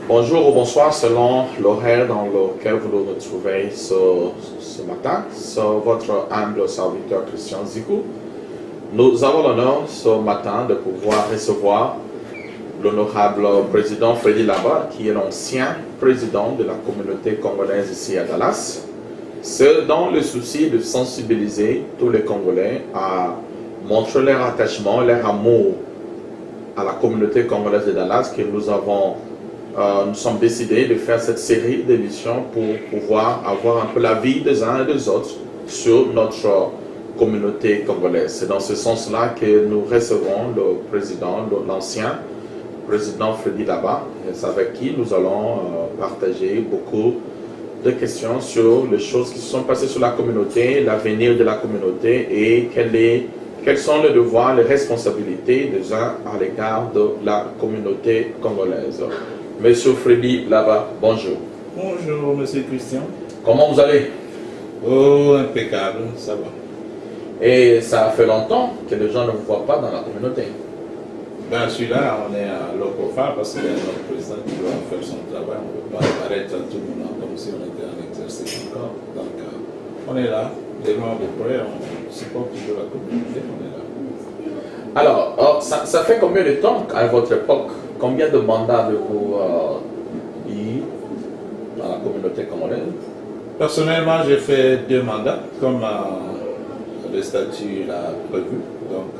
Bonjour ou bonsoir selon l'horaire dans lequel vous nous retrouvez ce matin. C'est votre humble serviteur Christian Zikou. Nous avons l'honneur ce matin de pouvoir recevoir l'honorable président Freddy Laba, qui est l'ancien président de la communauté congolaise ici à Dallas. C'est dans le souci de sensibiliser tous les Congolais à montrer leur attachement, leur amour à la communauté congolaise de Dallas que nous sommes décidés de faire cette série d'émissions pour pouvoir avoir un peu la vie des uns et des autres sur notre communauté congolaise. C'est dans ce sens-là que nous recevons le président, l'ancien président Freddy Laba, avec qui nous allons partager beaucoup de questions sur les choses qui se sont passées sur la communauté, l'avenir de la communauté et quels sont les devoirs, les responsabilités des uns à l'égard de la communauté congolaise. Monsieur Freddy Laba, bonjour. Bonjour, monsieur Christian. Comment vous allez? Oh, impeccable, ça va. Et ça fait longtemps que les gens ne vous voient pas dans la communauté. Ben, celui-là, on est à l'Ocofa parce qu'il y a notre président qui doit faire son travail. On ne peut pas apparaître à tout le monde comme si on était en exercice encore. Donc, on est là, des membres de près, on supporte toujours la communauté, on est là. Alors, ça fait combien de temps à votre époque? Combien de mandats avez-vous eu dans la communauté congolaise? Personnellement, j'ai fait 2 mandats, comme le statut l'a prévu. Donc,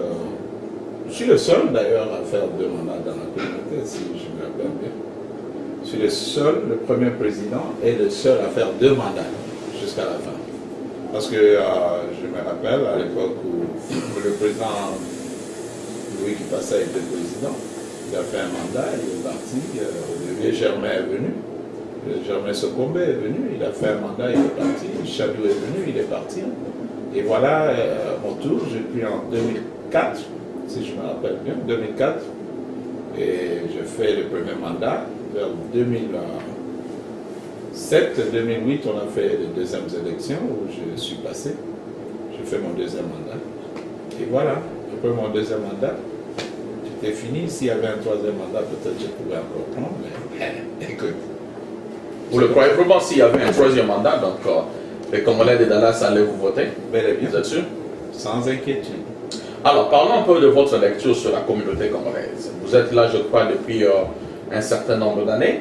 je suis le seul d'ailleurs à faire 2 mandats dans la communauté, si je me rappelle bien. Je suis le seul, le premier président, et le seul à faire 2 mandats jusqu'à la fin. Parce que je me rappelle à l'époque où le président Louis Kipassa était président, il a fait un mandat, il est parti, le vieux Germain est venu, le Germain Sokombe est venu, il a fait un mandat, il est parti, Chadou est venu, il est parti. Et voilà, mon tour, j'ai pris en 2004, si je me rappelle bien, 2004, et j'ai fait le premier mandat. Vers 2007-2008, on a fait les deuxièmes élections où je suis passé. J'ai fait mon deuxième mandat. Et voilà, après mon deuxième mandat, c'était fini. S'il y avait un troisième mandat, peut-être je pouvais encore prendre, mais écoute. Vous le croyez vraiment s'il y avait un troisième mandat, donc les Congolais de Dallas allaient vous voter? Bel et bien. Vous êtes sûr? Sans inquiétude. Alors, parlons un peu de votre lecture sur la communauté congolaise. Vous êtes là, je crois, depuis un certain nombre d'années.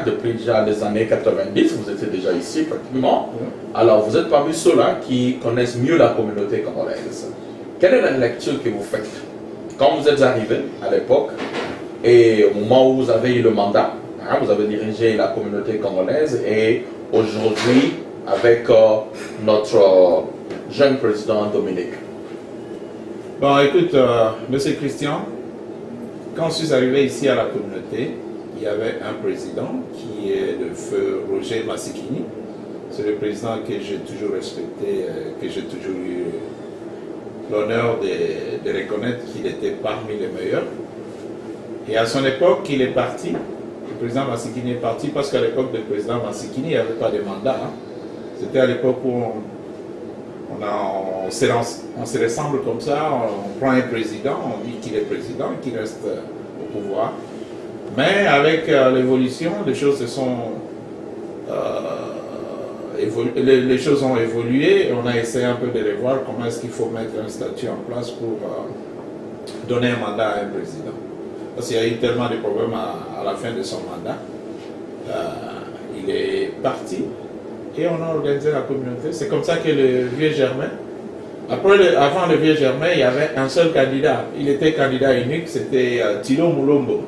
Depuis déjà les années 90, vous étiez déjà ici pratiquement. Alors, vous êtes parmi ceux-là qui connaissent mieux la communauté congolaise. Quelle est la lecture que vous faites quand vous êtes arrivé à l'époque et au moment où vous avez eu le mandat, vous avez dirigé la communauté congolaise et aujourd'hui avec notre jeune président Dominique? Bon, écoute, monsieur Christian, quand je suis arrivé ici à la communauté, il y avait un président qui est le feu Roger Massikini. C'est le président que j'ai toujours respecté, que j'ai toujours eu l'honneur de reconnaître qu'il était parmi les meilleurs. Et à son époque, il est parti. Le président Massikini est parti parce qu'à l'époque du président Massikini, il n'y avait pas de mandat. C'était à l'époque où on se ressemble comme ça, on prend un président, on dit qu'il est président, qu'il reste au pouvoir. Mais avec l'évolution, les choses les choses ont évolué et on a essayé un peu de revoir comment est-ce qu'il faut mettre un statut en place pour donner un mandat à un président. Parce qu'il y a eu tellement de problèmes à la fin de son mandat. Il est parti et on a organisé la communauté. C'est comme ça que le vieux Germain, avant le vieux Germain, il y avait un seul candidat. Il était candidat unique, c'était Thilo Mulombo,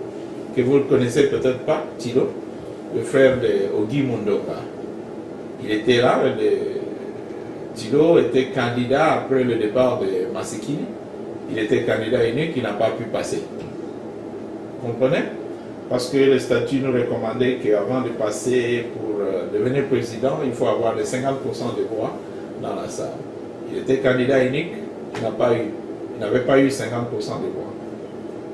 que vous ne connaissez peut-être pas, Thilo, le frère de Ogi Mundoka. Il était là, Thilo était candidat après le départ de Massikini. Il était candidat unique, il n'a pas pu passer. Vous comprenez? Parce que le statut nous recommandait qu'avant de passer pour devenir président, il faut avoir les 50% de voix dans la salle. Il était candidat unique, il n'avait pas eu 50% de voix.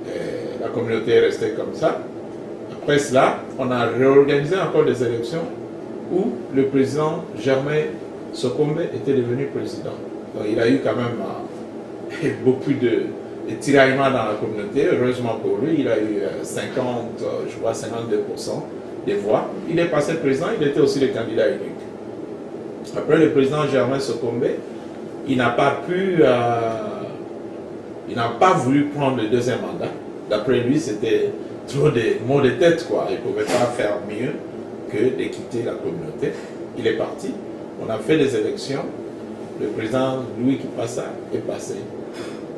Et la communauté est restée comme ça. Après cela, on a réorganisé encore des élections où le président Germain Sokombe était devenu président. Donc il a eu quand même beaucoup des tiraillements dans la communauté. Heureusement pour lui, il a eu 52% des voix. Il est passé président, il était aussi le candidat unique. Après le président Germain Sokombe, il n'a pas voulu prendre le deuxième mandat. D'après lui, c'était trop de mots de tête, quoi. Il ne pouvait pas faire mieux que de quitter la communauté. Il est parti. On a fait des élections. Le président Louis Kipassa est passé.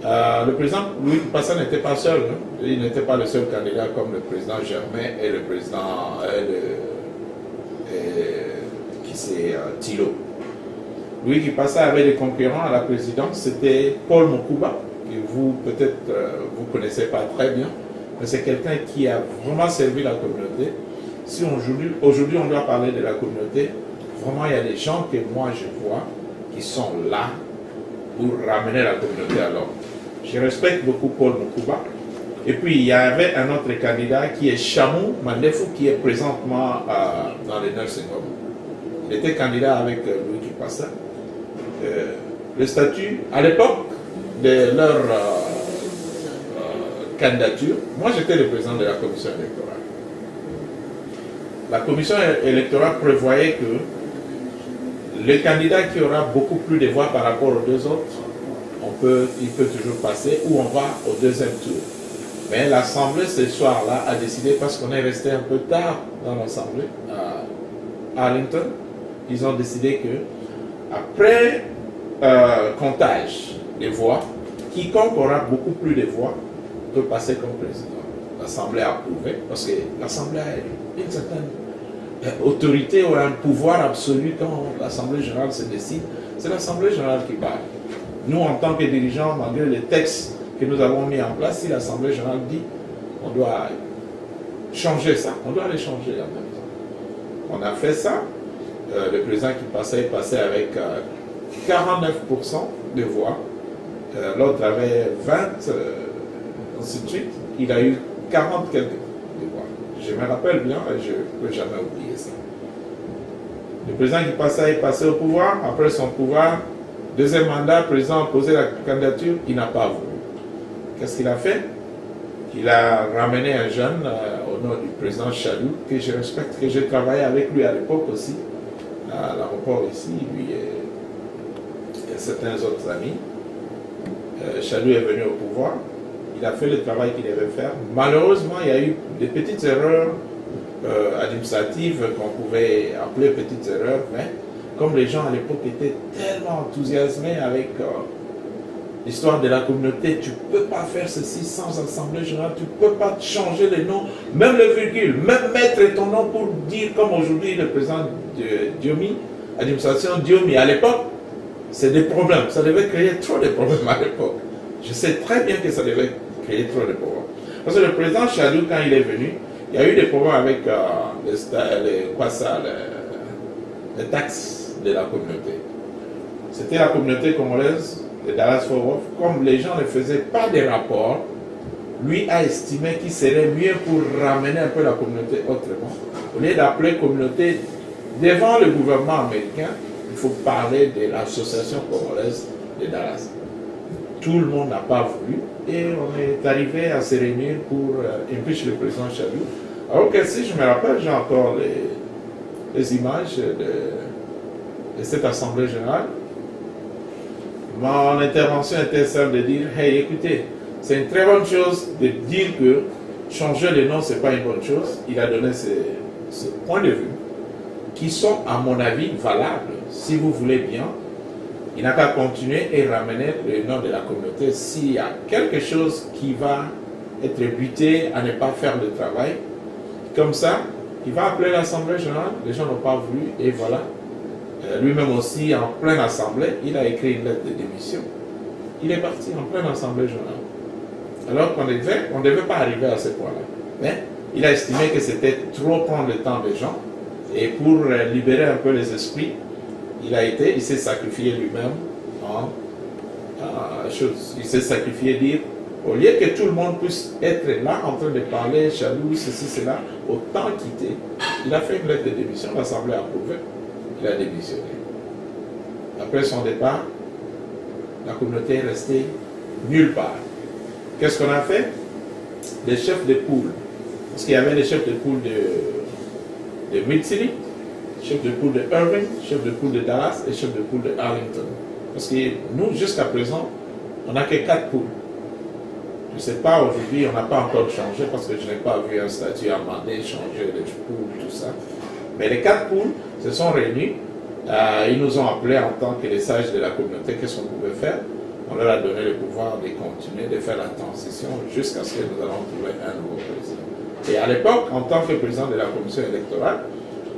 Le président Louis Kipassa n'était pas seul. Hein. Il n'était pas le seul candidat comme le président Germain et le président Thilo. Louis Kipassa avait des concurrents à la présidence. C'était Paul Mokuba, que vous peut-être vous ne connaissez pas très bien, mais c'est quelqu'un qui a vraiment servi la communauté. Si aujourd'hui on doit parler de la communauté, vraiment il y a des gens que moi je vois qui sont là pour ramener la communauté à l'ordre. Je respecte beaucoup Paul Mokuba. Et puis il y avait un autre candidat qui est Chamou Mandefou, qui est présentement dans les nursing homes. Il était candidat avec Louis Kipassa. Le statut, à l'époque de leur candidature, moi j'étais le président de la commission électorale. La commission électorale prévoyait que le candidat qui aura beaucoup plus de voix par rapport aux deux autres, il peut toujours passer ou on va au deuxième tour. Mais l'Assemblée ce soir-là a décidé, parce qu'on est resté un peu tard dans l'Assemblée à Arlington, ils ont décidé que après comptage des voix, quiconque aura beaucoup plus de voix peut passer comme président. L'Assemblée a approuvé, parce que l'Assemblée a une certaine autorité ou un pouvoir absolu quand l'Assemblée générale se décide. C'est l'Assemblée générale qui parle. Nous, en tant que dirigeants, malgré les textes que nous avons mis en place, si l'Assemblée générale dit on doit changer ça, on doit les changer en même temps. On a fait ça. Le président qui passait est passé avec 49% de voix. L'autre avait 20, ainsi de suite. Il a eu 40 quelques de voix. Je me rappelle bien et je ne peux jamais oublier ça. Le président qui passait est passé au pouvoir. Après son pouvoir, deuxième mandat, le président a posé la candidature, il n'a pas voulu. Qu'est-ce qu'il a fait? Il a ramené un jeune au nom du président Chadou, que je respecte, que j'ai travaillé avec lui à l'époque aussi, à l'aéroport ici, lui et certains autres amis. Chadou est venu au pouvoir, il a fait le travail qu'il devait faire. Malheureusement, il y a eu des petites erreurs administratives qu'on pouvait appeler petites erreurs, mais comme les gens à l'époque étaient tellement enthousiasmés avec l'histoire de la communauté, tu ne peux pas faire ceci sans assemblée générale, tu ne peux pas changer les noms, même le virgule, même mettre ton nom pour dire comme aujourd'hui le président de Diomi, administration Diomi. À l'époque, c'est des problèmes, ça devait créer trop de problèmes à l'époque. Je sais très bien que ça devait créer trop de problèmes. Parce que le président Chadou, quand il est venu, il y a eu des problèmes avec les taxes de la communauté. C'était la communauté congolaise de Dallas-Fort Worth. Comme les gens ne faisaient pas de rapports, lui a estimé qu'il serait mieux pour ramener un peu la communauté autrement. Au lieu d'appeler communauté devant le gouvernement américain, il faut parler de l'association congolaise de Dallas. Tout le monde n'a pas voulu et on est arrivé à se réunir pour impeach le président Chadou. Alors que si je me rappelle, j'ai encore les images de cette assemblée générale. Mon intervention était celle de dire, hey, écoutez, c'est une très bonne chose de dire que changer le nom, ce n'est pas une bonne chose. Il a donné ce point de vue qui sont, à mon avis, valables. Si vous voulez bien, il n'a qu'à continuer et ramener le nom de la communauté. S'il y a quelque chose qui va être buté à ne pas faire le travail, comme ça, il va appeler l'Assemblée générale, les gens n'ont pas voulu, et voilà. Lui-même aussi, en pleine assemblée, il a écrit une lettre de démission. Il est parti en pleine assemblée générale. Alors qu'on ne devait pas arriver à ce point-là. Mais il a estimé que c'était trop prendre le temps des gens, et pour libérer un peu les esprits, il s'est sacrifié lui-même en chose. Il s'est sacrifié dire, au lieu que tout le monde puisse être là en train de parler, jaloux, ceci, cela, autant quitter. Il a fait une lettre de démission, l'Assemblée a approuvé, il a démissionné. Après son départ, la communauté est restée nulle part. qu'est-ce qu'on a fait? Des chefs de poule. Parce qu'il y avait des chefs de poule de Mid-City, chef de poule de Irving, chef de poule de Dallas et chef de poule de Arlington. Parce que nous, jusqu'à présent, on n'a que 4 poules. Je ne sais pas, aujourd'hui, on n'a pas encore changé parce que je n'ai pas vu un statut amendé, changer les poules, tout ça. Mais les 4 poules se sont réunis. Ils nous ont appelés en tant que les sages de la communauté, qu'est-ce qu'on pouvait faire. On leur a donné le pouvoir de continuer, de faire la transition jusqu'à ce que nous allons trouver un nouveau président. Et à l'époque, en tant que président de la commission électorale,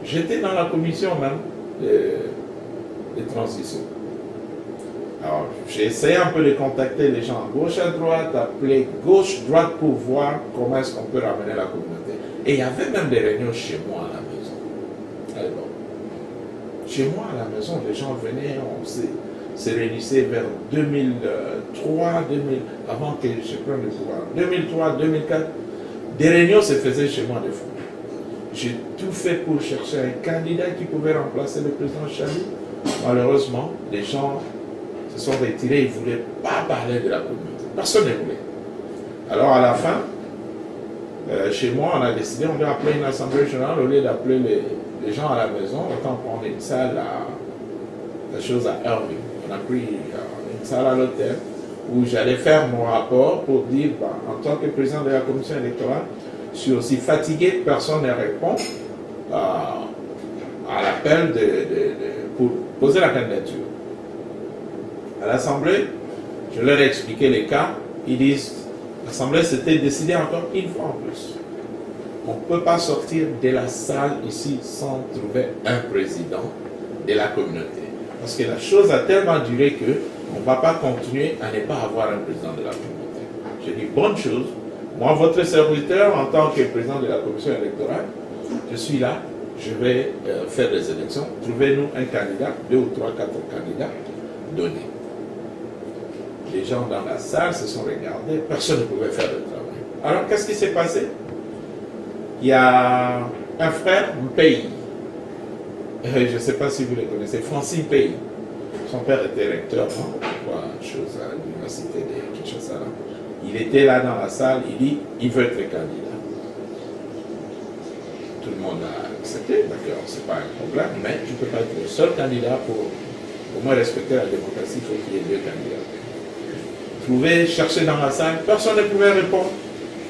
j'étais dans la commission même de transition. Alors, j'ai essayé un peu de contacter les gens à gauche, à droite, appeler gauche, droite pour voir comment est-ce qu'on peut ramener la communauté. Et il y avait même des réunions chez moi à la maison. À l'époque. Chez moi à la maison, les gens venaient, on se réunissait vers 2003, 2000, avant que je prenne le pouvoir. 2003, 2004, des réunions se faisaient chez moi des fois. J'ai tout fait pour chercher un candidat qui pouvait remplacer le président Chali. Malheureusement, les gens se sont retirés, ils ne voulaient pas parler de la communauté. Personne ne voulait. Alors à la fin, chez moi, on a décidé, on doit appeler une assemblée générale au lieu d'appeler les gens à la maison, autant prendre une salle la chose à Irving. On a pris une salle à l'hôtel où j'allais faire mon rapport pour dire, en tant que président de la commission électorale, je suis aussi fatigué, personne ne répond à l'appel pour poser la candidature. À l'Assemblée, je leur ai expliqué les cas. Ils disent, l'Assemblée s'était décidée encore une fois en plus. On ne peut pas sortir de la salle ici sans trouver un président de la communauté. Parce que la chose a tellement duré qu'on ne va pas continuer à ne pas avoir un président de la communauté. J'ai dit, bonne chose. Moi, votre serviteur, en tant que président de la commission électorale, je suis là, je vais faire des élections. Trouvez-nous un candidat, 2 ou 3, 4 candidats, donnez. Les gens dans la salle se sont regardés, personne ne pouvait faire le travail. Alors, qu'est-ce qui s'est passé? Il y a un frère, Mpei. Je ne sais pas si vous le connaissez, Francine Mpei. Son père était recteur, chose à l'université de Kinshasa. Il était là dans la salle, il dit, il veut être candidat. Tout le monde a accepté, d'accord, ce n'est pas un problème, mais tu ne peux pas être le seul candidat pour au moins respecter la démocratie, il faut qu'il y ait 2 candidats. Trouver, chercher dans la salle, personne ne pouvait répondre.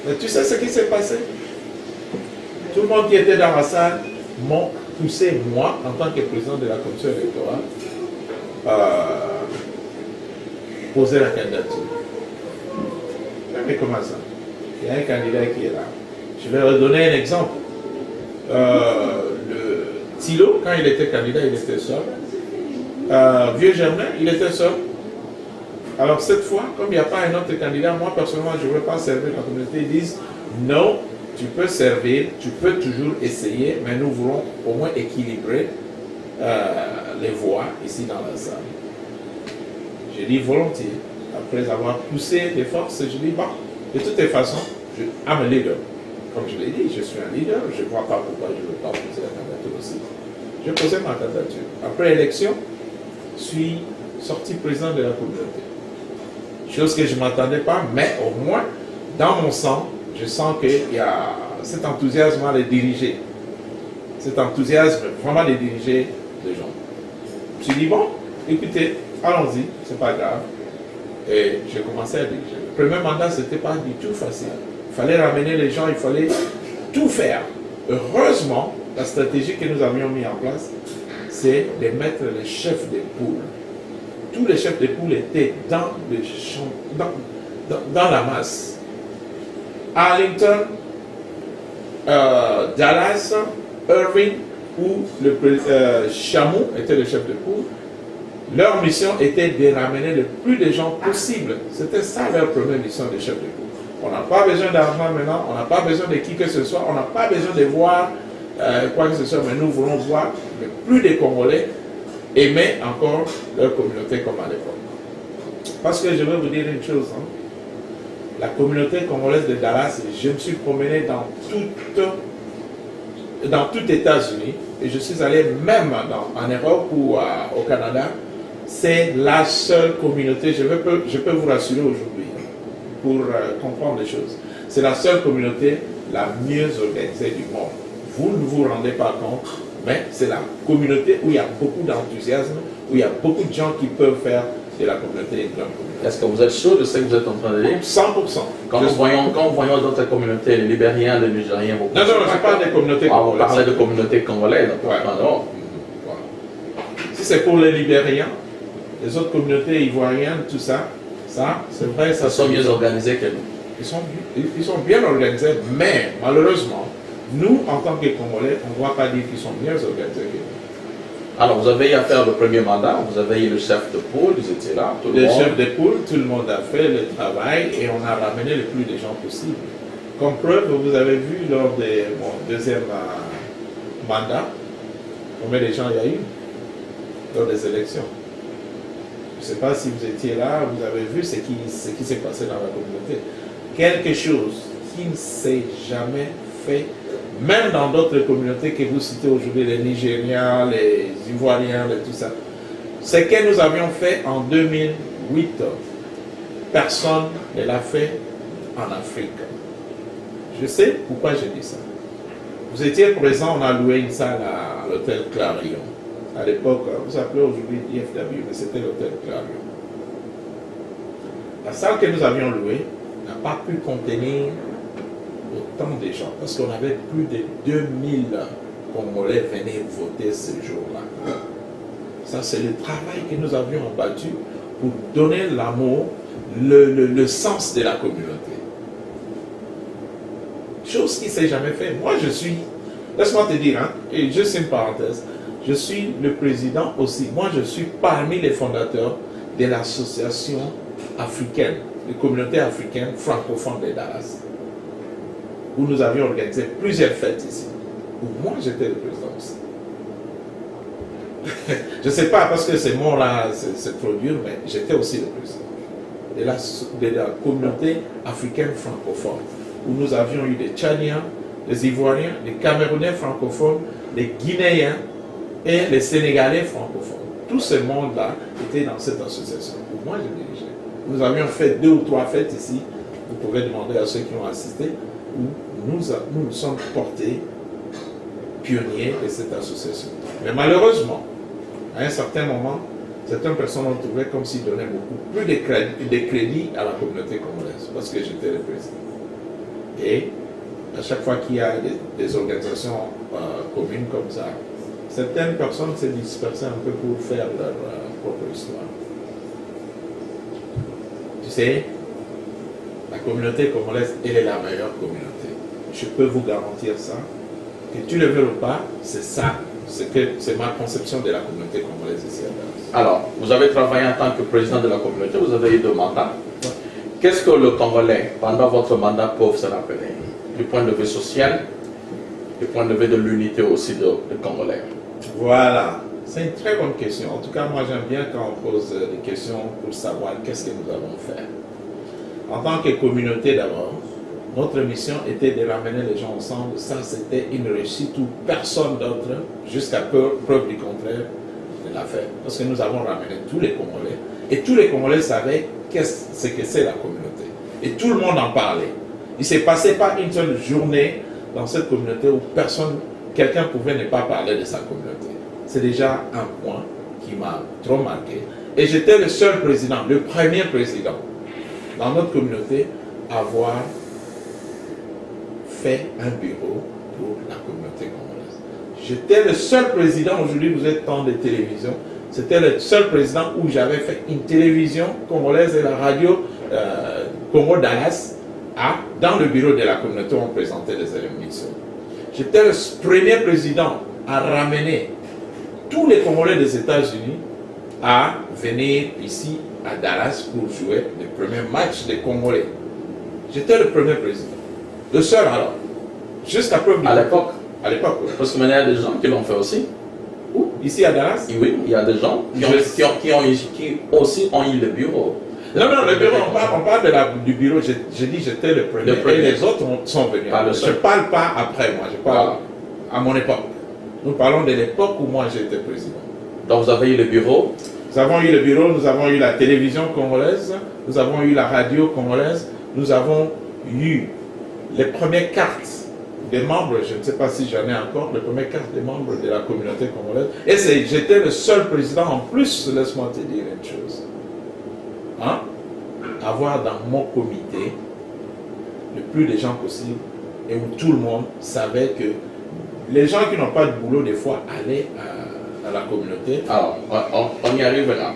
Mais tu sais ce qui s'est passé? Tout le monde qui était dans la salle m'ont poussé, moi, en tant que président de la commission électorale, poser la candidature. Mais comment ça? Il y a un candidat qui est là. Je vais redonner un exemple. Le Thilo, quand il était candidat, il était seul. Vieux Germain, il était seul. Alors cette fois, comme il n'y a pas un autre candidat, moi personnellement, je ne veux pas servir la communauté. Ils disent, non, tu peux servir, tu peux toujours essayer, mais nous voulons au moins équilibrer les voix ici dans la salle. J'ai dit volontiers. Après avoir poussé des forces, je dis, bon, de toutes les façons, je suis un leader. Comme je l'ai dit, je suis un leader, je ne vois pas pourquoi je ne veux pas poser la candidature aussi. J'ai posé ma candidature. Après l'élection, je suis sorti président de la communauté. Chose que je ne m'attendais pas, mais au moins, dans mon sang, je sens qu'il y a cet enthousiasme à les diriger. Cet enthousiasme vraiment de diriger les gens. Je me suis dit, bon, écoutez, allons-y, c'est pas grave. Et j'ai commencé à diriger. Le premier mandat, ce n'était pas du tout facile. Il fallait ramener les gens, il fallait tout faire. Heureusement, la stratégie que nous avions mis en place, c'est de mettre les chefs des poules. Tous les chefs des poules étaient dans la masse. Arlington, Dallas, Irving, où le Chamou était le chef de poule, leur mission était de ramener le plus de gens possible. C'était ça leur première mission de chef de poule. On n'a pas besoin d'argent maintenant, on n'a pas besoin de qui que ce soit, on n'a pas besoin de voir quoi que ce soit, mais nous voulons voir le plus de Congolais aimer encore leur communauté comme à l'époque. Parce que je vais vous dire une chose, hein. La communauté congolaise de Dallas, je me suis promené dans tout États-Unis, et je suis allé même en Europe ou au Canada. C'est la seule communauté, je peux vous rassurer aujourd'hui, pour comprendre les choses. C'est la seule communauté la mieux organisée du monde. Vous ne vous rendez pas compte, mais c'est la communauté où il y a beaucoup d'enthousiasme, où il y a beaucoup de gens qui peuvent faire de la communauté une grande communauté. Est-ce que vous êtes sûr de ce que vous êtes en train de dire? 100%. Quand nous voyons d'autres communautés, les Libériens, les Nigériens, Non, je parle des communautés congolaises. On parlait de communautés congolaises. Ouais. Voilà. Si c'est pour les Libériens, les autres communautés ivoiriennes, tout ça, c'est vrai. Ils sont mieux organisés que nous. Ils sont bien organisés, mais malheureusement, nous, en tant que Congolais, on ne va pas dire qu'ils sont mieux organisés que nous. Alors, vous avez eu à faire le premier mandat, vous avez eu le chef de poule, vous étiez là, tout le monde. Le chef de poule, tout le monde a fait le travail et on a ramené le plus de gens possible. Comme preuve, vous avez vu lors de mon deuxième mandat, combien de gens il y a eu lors des élections. Je ne sais pas si vous étiez là, vous avez vu ce qui s'est passé dans la communauté. Quelque chose qui ne s'est jamais fait, même dans d'autres communautés que vous citez aujourd'hui, les Nigériens, les Ivoiriens, tout ça. Ce que nous avions fait en 2008, personne ne l'a fait en Afrique. Je sais pourquoi je dis ça. Vous étiez présent, on a loué une salle à l'hôtel Clarion. À l'époque, vous appelez aujourd'hui IFW, mais c'était l'hôtel Clarion. La salle que nous avions louée n'a pas pu contenir autant de gens, parce qu'on avait plus de 2000 Congolais venir voter ce jour-là. Ça, c'est le travail que nous avions abattu pour donner l'amour, le sens de la communauté. Chose qui ne s'est jamais fait. Moi, je suis, laisse-moi te dire, et juste une parenthèse, je suis le président aussi. Moi, je suis parmi les fondateurs de l'association africaine, les communautés africaines francophones de Dallas, où nous avions organisé plusieurs fêtes ici, où moi j'étais le président aussi. Je ne sais pas, parce que ces mots-là, c'est trop dur, mais j'étais aussi le président de la communauté africaine francophone, où nous avions eu des Tchadiens, des Ivoiriens, des Camerounais francophones, des Guinéens et les Sénégalais francophones. Tout ce monde-là était dans cette association où moi je dirigeais. Nous avions fait 2 ou 3 fêtes ici, vous pouvez demander à ceux qui ont assisté, où nous sommes portés pionniers de cette association. Mais malheureusement, à un certain moment, certaines personnes ont trouvé comme s'ils donnaient beaucoup plus de crédit à la communauté congolaise, parce que j'étais le président. Et à chaque fois qu'il y a des organisations communes comme ça, certaines personnes se dispersaient un peu pour faire leur propre histoire. Tu sais, la communauté congolaise, elle est la meilleure communauté. Je peux vous garantir ça. Que tu le veux ou pas, c'est ça. C'est ma conception de la communauté congolaise ici à Dallas. Alors, vous avez travaillé en tant que président de la communauté, vous avez eu 2 mandats. Qu'est-ce que le Congolais, pendant votre mandat, peut se rappeler? Du point de vue social, du point de vue de l'unité aussi de Congolais. Voilà. C'est une très bonne question. En tout cas, moi j'aime bien quand on pose des questions pour savoir qu'est-ce que nous avons fait. En tant que communauté d'abord, notre mission était de ramener les gens ensemble. Ça, c'était une réussite où personne d'autre, jusqu'à preuve du contraire, ne l'a fait. Parce que nous avons ramené tous les Congolais. Et tous les Congolais savaient ce que c'est la communauté. Et tout le monde en parlait. Il ne s'est passé pas une seule journée dans cette communauté où quelqu'un pouvait ne pas parler de sa communauté. C'est déjà un point qui m'a trop marqué. Et j'étais le seul président, le premier président dans notre communauté à avoir fait un bureau pour la communauté congolaise. J'étais le seul président, aujourd'hui vous êtes dans des télévisions, c'était le seul président où j'avais fait une télévision congolaise et la radio Congo Dallas dans le bureau de la communauté où on présentait les émissions. J'étais le premier président à ramener tous les Congolais des États-Unis à venir ici à Dallas pour jouer les premiers matchs des Congolais. J'étais le premier président. Le seul alors. Jusqu'à preuve. À l'époque. À l'époque, oui. Parce qu'il y a des gens qui l'ont fait aussi. Où? Ici à Dallas? Oui, il y a des gens qui aussi ont eu le bureau. Non, le bureau, on parle du bureau. J'ai dit j'étais le premier. Et les autres sont venus. Je ne parle pas après moi, je parle à mon époque. Nous parlons de l'époque où moi j'étais président. Donc vous avez eu le bureau? Nous avons eu le bureau, nous avons eu la télévision congolaise, nous avons eu la radio congolaise, nous avons eu les premières cartes des membres, je ne sais pas si j'en ai encore, les premières cartes des membres de la communauté congolaise. Et j'étais le seul président en plus, laisse-moi te dire une chose. Hein? Avoir dans mon comité le plus de gens possible et où tout le monde savait que les gens qui n'ont pas de boulot, des fois, allaient à la communauté. Alors, on y arrivera.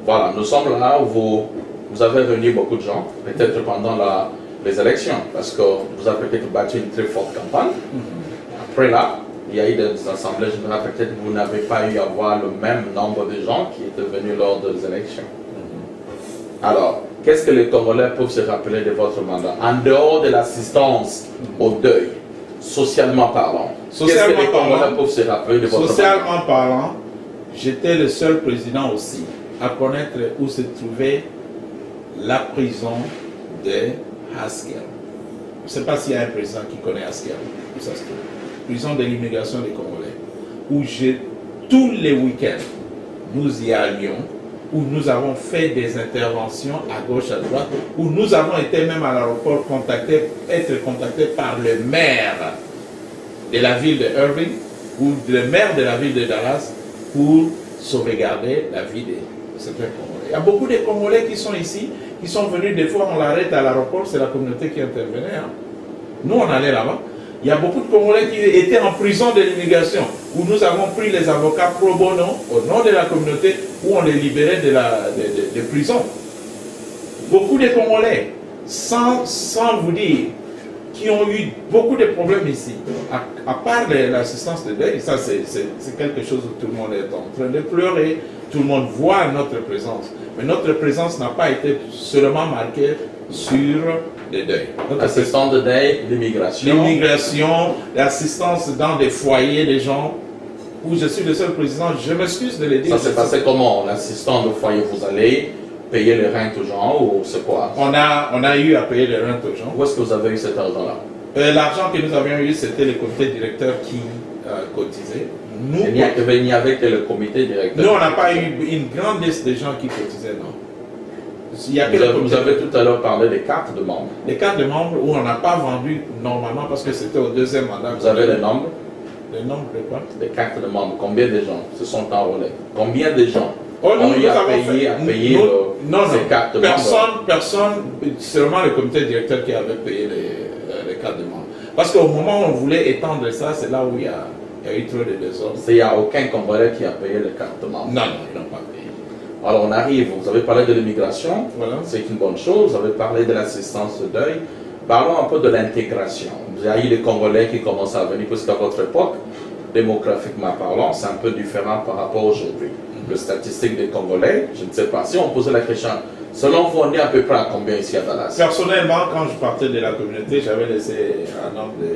Voilà, nous sommes là, vous avez réuni beaucoup de gens, peut-être pendant les élections, parce que vous avez peut-être battu une très forte campagne. Après là, il y a eu des assemblées générales, peut-être que vous n'avez pas eu à voir le même nombre de gens qui étaient venus lors des élections. Alors, qu'est-ce que les Congolais peuvent se rappeler de votre mandat, en dehors de l'assistance au deuil, socialement parlant? Qu'est-ce que les Congolais peuvent se rappeler de votre mandat? Socialement parlant, j'étais le seul président aussi à connaître où se trouvait la prison de Haskell. Je ne sais pas s'il y a un président qui connaît Haskell, où ça se trouve. Prison de l'immigration des Congolais, où tous les week-ends, nous y allions, où nous avons fait des interventions à gauche, à droite, où nous avons été même à l'aéroport être contactés par le maire de la ville de Irving ou le maire de la ville de Dallas pour sauvegarder la vie de certains Congolais. Il y a beaucoup de Congolais qui sont ici, qui sont venus, des fois on l'arrête à l'aéroport, c'est la communauté qui intervenait. Hein. Nous on allait là-bas. Il y a beaucoup de Congolais qui étaient en prison de l'immigration, où nous avons pris les avocats pro bono au nom de la communauté, où on les libérait de prison. Beaucoup de Congolais, sans vous dire, qui ont eu beaucoup de problèmes ici. À part l'assistance de deuil, ça c'est quelque chose où tout le monde est en train de pleurer, tout le monde voit notre présence. Mais notre présence n'a pas été seulement marquée sur le deuil. L'assistance de deuil, l'immigration. L'immigration, l'assistance dans des foyers des gens, où je suis le seul président, je m'excuse de le dire. Ça s'est passé comment? L'assistant de foyer, vous allez payer les rentes aux gens ou c'est quoi? On a eu à payer les rentes aux gens. Où est-ce que vous avez eu cet argent-là? L'argent que nous avions eu, c'était le comité directeur qui cotisait. Il n'y avait que le comité directeur. Nous, on n'a pas eu une grande liste de gens qui cotisaient, non. Vous avez tout à l'heure parlé des cartes de membres. Les cartes de membres où on n'a pas vendu normalement parce que c'était au deuxième mandat. Vous avez les nombres? Les nombres de quoi? Les cartes de membres. Combien de gens se sont enrôlés? Combien de gens ont eu à payer ces cartes de membres? Personne, c'est seulement le comité directeur qui avait payé les cartes de membres. Parce qu'au moment où on voulait étendre ça, c'est là où il y a eu trop de désordre. Il n'y a aucun Congolais qui a payé les cartes de membres? Non, ils n'ont pas payé. Alors on arrive, vous avez parlé de l'immigration, voilà. C'est une bonne chose, vous avez parlé de l'assistance au deuil. Parlons un peu de l'intégration. Vous avez eu les Congolais qui commencent à venir, parce qu'à votre époque, démographiquement parlant, c'est un peu différent par rapport à aujourd'hui. Les statistiques des Congolais, je ne sais pas, si on posait la question, selon vous, on est à peu près à combien ici à Dallas? Personnellement, quand je partais de la communauté, j'avais laissé un nombre de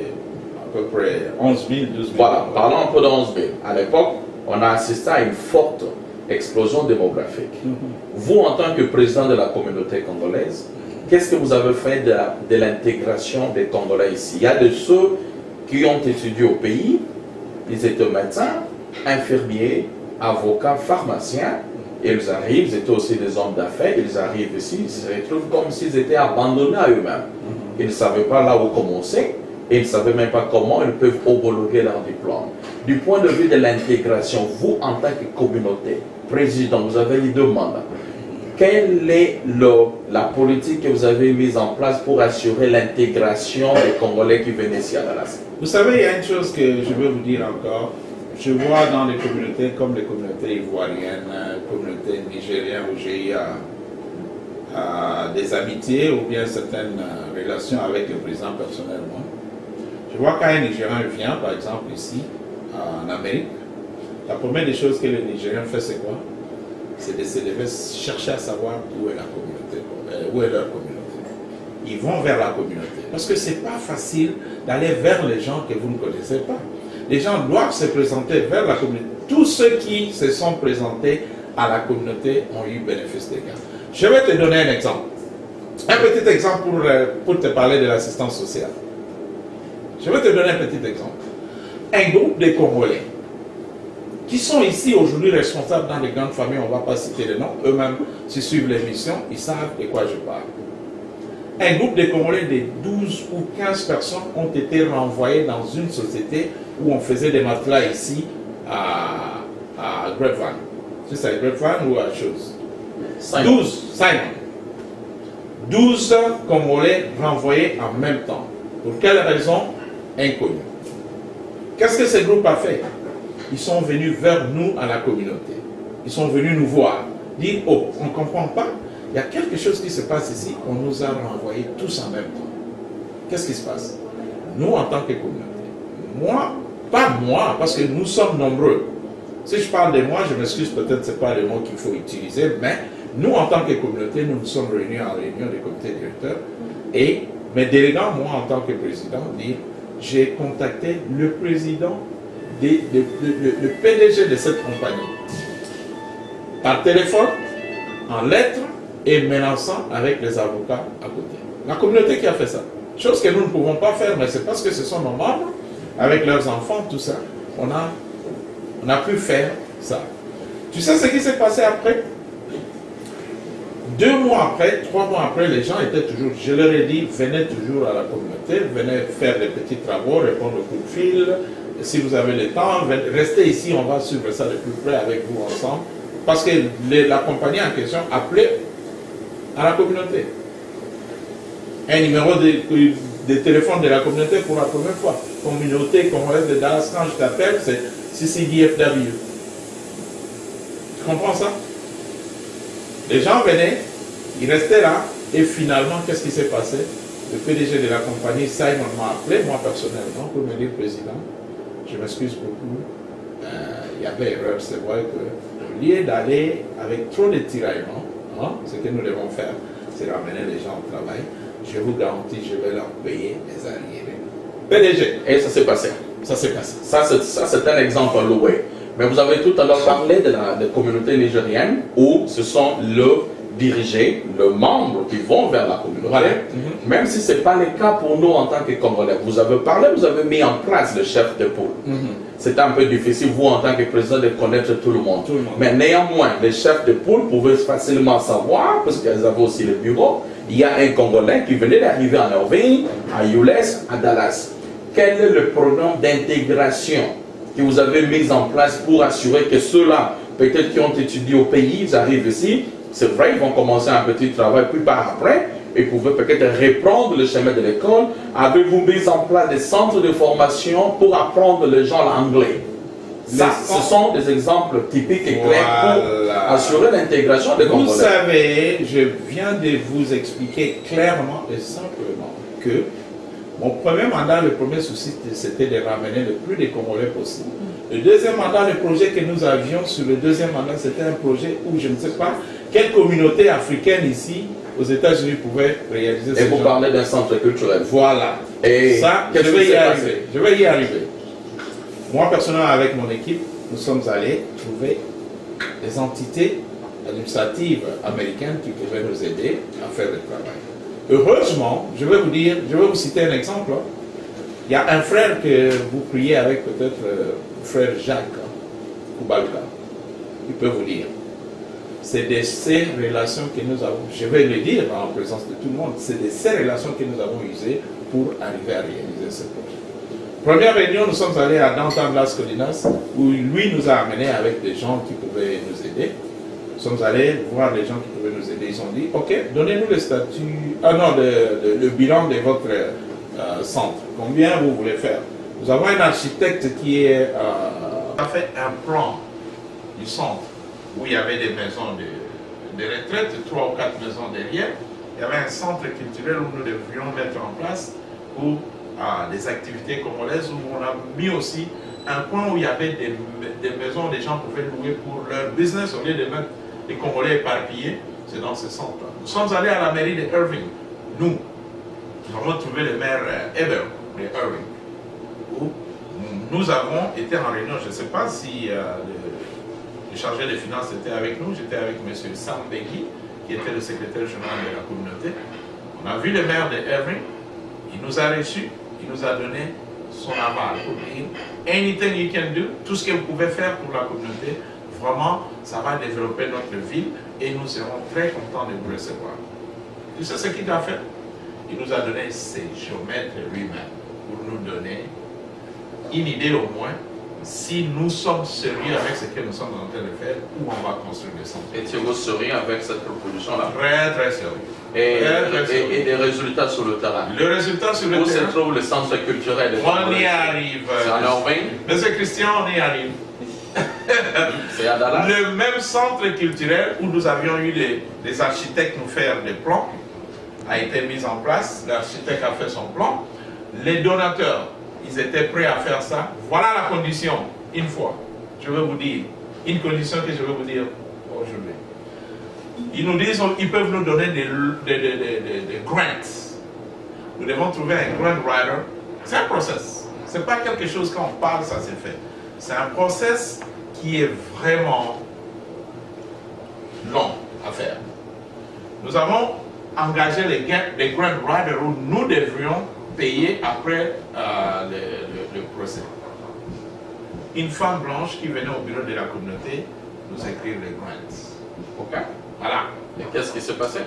à peu près 11 000, 12 000. Voilà, parlons un peu de 11 000. À l'époque, on a assisté à une forte explosion démographique. Vous, en tant que président de la communauté congolaise, qu'est-ce que vous avez fait de l'intégration des Congolais ici? Il y a de ceux qui ont étudié au pays, ils étaient médecins, infirmiers, avocats, pharmaciens, et ils arrivent, ils étaient aussi des hommes d'affaires, ils arrivent ici, ils se retrouvent comme s'ils étaient abandonnés à eux-mêmes. Ils ne savaient pas là où commencer, et ils ne savaient même pas comment ils peuvent homologuer leur diplôme. Du point de vue de l'intégration, vous, en tant que communauté, président, vous avez eu 2 mandats. Quelle est la politique que vous avez mise en place pour assurer l'intégration des Congolais qui venaient ici à Dallas? Vous savez, il y a une chose que je veux vous dire encore. Je vois dans les communautés comme les communautés ivoiriennes, communautés nigériennes où j'ai eu des amitiés ou bien certaines relations avec le président personnellement. Je vois quand un Nigérien vient, par exemple ici, en Amérique, la première des choses que le Nigérien fait, c'est quoi? C'est de se lever, chercher à savoir où est la communauté, où est leur communauté. Ils vont vers la communauté. Parce que ce n'est pas facile d'aller vers les gens que vous ne connaissez pas. Les gens doivent se présenter vers la communauté. Tous ceux qui se sont présentés à la communauté ont eu bénéfice des gains. Je vais te donner un exemple. Un petit exemple pour te parler de l'assistance sociale. Je vais te donner un petit exemple. Un groupe de Congolais qui sont ici aujourd'hui responsables dans les grandes familles, on ne va pas citer les noms, eux-mêmes, s'ils suivent l'émission, ils savent de quoi je parle. un groupe de Congolais de 12 ou 15 personnes ont été renvoyés dans une société où on faisait des matelas ici à Grapevine. C'est ça, Grapevine ou à chose? 12, Simon. 12 Congolais renvoyés en même temps. Pour quelle raison? Inconnue. Qu'est-ce que ce groupe a fait? Ils sont venus vers nous à la communauté. Ils sont venus nous voir. Dire, oh, on ne comprend pas. Il y a quelque chose qui se passe ici. On nous a renvoyés tous en même temps. Qu'est-ce qui se passe? Nous, en tant que communauté. Moi, pas moi, parce que nous sommes nombreux. Si je parle de moi, je m'excuse, peut-être ce n'est pas le mot qu'il faut utiliser, mais nous, en tant que communauté, nous nous sommes réunis en réunion des comités directeurs et mes délégants, moi, en tant que président, j'ai contacté le président, le PDG de cette compagnie, par téléphone, en lettres et menaçant avec les avocats à côté. La communauté qui a fait ça. Chose que nous ne pouvons pas faire, mais c'est parce que ce sont nos membres, avec leurs enfants, tout ça, on a pu faire ça. Tu sais ce qui s'est passé après? 2 mois après, 3 mois après, les gens étaient toujours, je leur ai dit, venez toujours à la communauté, venez faire des petits travaux, répondre au coup de fil. Si vous avez le temps, restez ici, on va suivre ça de plus près avec vous ensemble. Parce que la compagnie en question appelait à la communauté. Un numéro de téléphone de la communauté pour la première fois. Communauté congolaise de Dallas, quand je t'appelle, c'est CCDFW. Tu comprends ça? Les gens venaient, ils restaient là, et finalement, qu'est-ce qui s'est passé? Le PDG de la compagnie, Simon, m'a appelé, moi personnellement, pour me dire, président, je m'excuse beaucoup, il y avait erreur, c'est vrai que, au lieu d'aller avec trop de tiraillements, hein, ce que nous devons faire, c'est ramener les gens au travail, je vous garantis, je vais leur payer les arriérés. PDG. Et ça s'est passé. Ça s'est passé. Ça, c'est un exemple loué. Mais vous avez tout à l'heure parlé de la communauté nigérienne où ce sont le dirigés, le membre qui vont vers la communauté. Voilà. Même si ce n'est pas le cas pour nous en tant que Congolais. Vous avez parlé, vous avez mis en place le chef de pôle. C'était un peu difficile, vous, en tant que président, de connaître tout le monde. Mais néanmoins, les chefs de pôle pouvaient facilement savoir, parce qu'ils avaient aussi le bureau, il y a un Congolais qui venait d'arriver en Irving, à Euless, à Dallas. Quel est le programme d'intégration que vous avez mis en place pour assurer que ceux-là, peut-être qui ont étudié au pays, ils arrivent ici, c'est vrai, ils vont commencer un petit travail, puis par après, ils pouvaient peut-être reprendre le chemin de l'école. Avez-vous mis en place des centres de formation pour apprendre les gens l'anglais? Ça, ce sont des exemples typiques et clairs pour assurer l'intégration des Congolais. Vous savez, je viens de vous expliquer clairement et simplement que mon premier mandat, le premier souci, c'était de ramener le plus de Congolais possible. Le deuxième mandat, le projet que nous avions sur le deuxième mandat, c'était un projet où je ne sais pas quelle communauté africaine ici, aux États-Unis, pouvait réaliser ça. Et vous parlez d'un centre culturel. Voilà. Et ça, je vais y arriver. Je vais y arriver. Moi, personnellement, avec mon équipe, nous sommes allés trouver des entités administratives américaines qui pouvaient nous aider à faire le travail. Heureusement, je vais vous citer un exemple. Il y a un frère que vous priez avec, peut-être frère Jacques Koubalka. Il peut vous dire. C'est de ces relations que nous avons, je vais le dire en présence de tout le monde, c'est de ces relations que nous avons usées pour arriver à réaliser ce projet. Première réunion, nous sommes allés à Downtown Las Colinas, où lui nous a amenés avec des gens qui pouvaient nous aider. Nous sommes allés voir les gens qui pouvaient nous aider. Ils ont dit, ok, donnez-nous le statut, le bilan de votre centre. Combien vous voulez faire? Nous avons un architecte qui a fait un plan du centre où il y avait des maisons de retraite, 3 ou 4 maisons derrière. Il y avait un centre culturel où nous devions mettre en place pour des activités congolaises, où on a mis aussi un coin où il y avait des maisons où les gens pouvaient louer pour leur business au lieu de mettre les Congolais éparpillés. C'est dans ce centre-là. Nous sommes allés à la mairie de Irving. Nous avons trouvé le maire Eber de Irving, où nous avons été en réunion. Je ne sais pas si le chargé des finances était avec nous. J'étais avec M. Sam Begui, qui était le secrétaire général de la communauté. On a vu le maire de Irving. Il nous a reçus. Il nous a donné son aval pour dire anything you can do, tout ce que vous pouvez faire pour la communauté, vraiment, ça va développer notre ville et nous serons très contents de vous recevoir. Tu sais ce qu'il a fait? il nous a donné ses géomètres lui-même pour nous donner une idée au moins si nous sommes sérieux avec ce que nous sommes en train de faire, où on va construire le centre. Et Thiago sérieux avec cette proposition-là? Très, très sérieux. Et des résultats sur le terrain? Le résultat sur le où terrain. Où se trouve le centre culturel? On y arrive. C'est en Norvège? Monsieur Christian, on y arrive. C'est à Dallas? Le même centre culturel où nous avions eu les architectes nous faire des plans a été mis en place. L'architecte a fait son plan. Les donateurs, ils étaient prêts à faire ça. Voilà la condition, une fois. Je vais vous dire, une condition que je vais vous dire aujourd'hui. Ils nous disent qu'ils peuvent nous donner des grants. Nous devons trouver un grant writer. C'est un process. Ce n'est pas quelque chose quand on parle, ça s'est fait. C'est un process qui est vraiment long à faire. Nous avons engagé les grant writers où nous devrions payer après le procès. Une femme blanche qui venait au bureau de la communauté nous écrire les grants. Ok. Voilà. Et qu'est-ce qui s'est passé?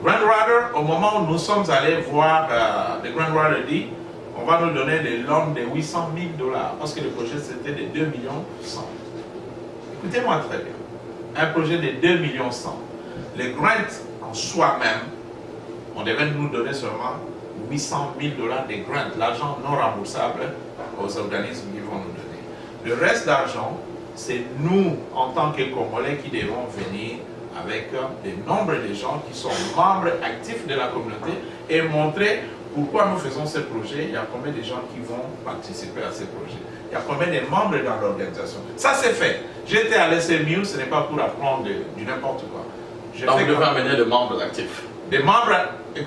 Grant writer, au moment où nous sommes allés voir, le grant writer dit, on va nous donner des loans de 800 000 $, parce que le projet c'était de 2 millions 100. Écoutez-moi très bien. Un projet de 2 millions 100. Les grants en soi-même, on devait nous donner seulement 800 000 $ de grants, l'argent non remboursable aux organismes qui vont nous donner. Le reste d'argent, c'est nous, en tant que Congolais, qui devons venir avec le nombre de gens qui sont membres actifs de la communauté et montrer pourquoi nous faisons ce projet, il y a combien de gens qui vont participer à ce projet, il y a combien de membres dans l'organisation. Ça c'est fait. J'étais à l'SMU, ce n'est pas pour apprendre du n'importe quoi. Donc vous devez amener des membres actifs. Des membres.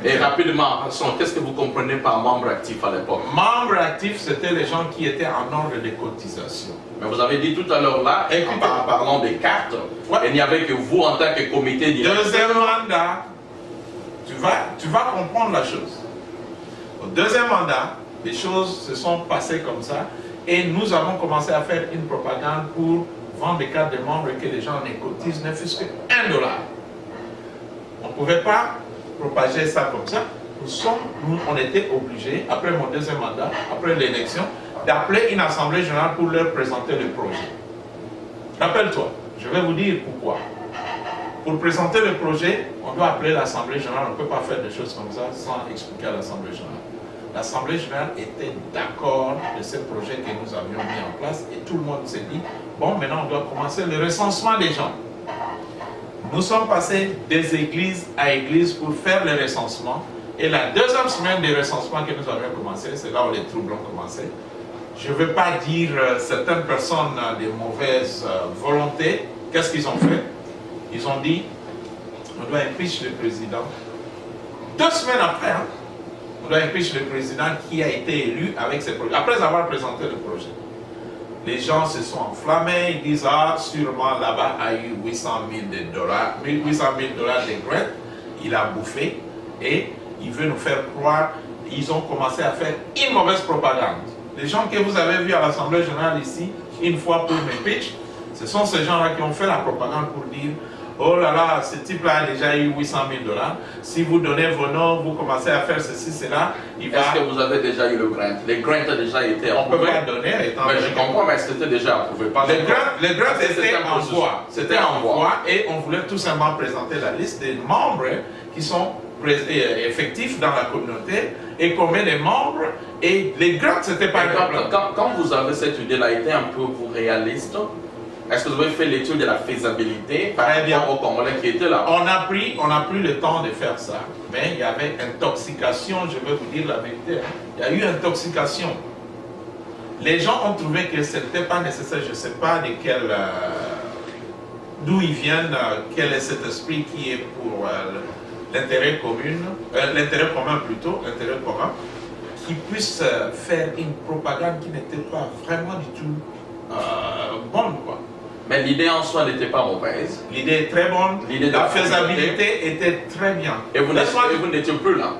Et rapidement, qu'est-ce que vous comprenez par membre actif à l'époque? Membres actifs, c'était les gens qui étaient en ordre de cotisation. Mais vous avez dit tout à l'heure là, en parlant des cartes, il n'y avait que vous en tant que comité directeur. Deuxième mandat, tu vas comprendre la chose. Au deuxième mandat, les choses se sont passées comme ça et nous avons commencé à faire une propagande pour vendre des cartes de membres et que les gens ne cotisent ne fût-ce que $1. On ne pouvait pas propager ça comme ça. On était obligés, après mon deuxième mandat, après l'élection, d'appeler une assemblée générale pour leur présenter le projet. Rappelle-toi, je vais vous dire pourquoi. Pour présenter le projet, on doit appeler l'assemblée générale. On ne peut pas faire des choses comme ça sans expliquer à l'assemblée générale. L'assemblée générale était d'accord de ce projet que nous avions mis en place et tout le monde s'est dit, bon, maintenant on doit commencer le recensement des gens. Nous sommes passés des églises à églises pour faire le recensement. Et la deuxième semaine de recensement que nous avions commencé, c'est là où les troubles ont commencé. Je ne veux pas dire certaines personnes de mauvaise volonté. Qu'est-ce qu'ils ont fait? Ils ont dit, on doit impeach le président. 2 semaines après, on doit impeach le président qui a été élu avec ses projets, après avoir présenté le projet. Les gens se sont enflammés, ils disent, ah, sûrement là-bas a eu 800 000 $, de grants, il a bouffé et il veut nous faire croire, ils ont commencé à faire une mauvaise propagande. Les gens que vous avez vus à l'Assemblée générale ici, une fois pour l'impeach, ce sont ces gens-là qui ont fait la propagande pour dire, oh là là, ce type-là a déjà eu 800 000 $. Si vous donnez vos noms, vous commencez à faire ceci, cela, il va... Est-ce que vous avez déjà eu le grant? Les grants ont déjà été approuvés. On ne peut pas donner, étant mais je comprends, mais c'était déjà approuvé. Les grants étaient en voie. C'était en voie et on voulait tout simplement présenter la liste des membres qui sont effectifs dans la communauté et combien de membres. Et les grants, c'était pas quand vous avez cette idée-là, été un peu réaliste, est-ce que vous avez fait l'étude de la faisabilité par rapport aux Congolais qui étaient là? On a pris le temps de faire ça, mais il y avait intoxication, je vais vous dire la vérité. Il y a eu intoxication. Les gens ont trouvé que ce n'était pas nécessaire, je ne sais pas de d'où ils viennent, quel est cet esprit qui est pour l'intérêt commun plutôt, l'intérêt commun, qui puisse faire une propagande qui n'était pas vraiment du tout bonne, quoi. Mais l'idée en soi n'était pas mauvaise. L'idée est très bonne, la faisabilité était très bien. Et vous n'étiez plus là.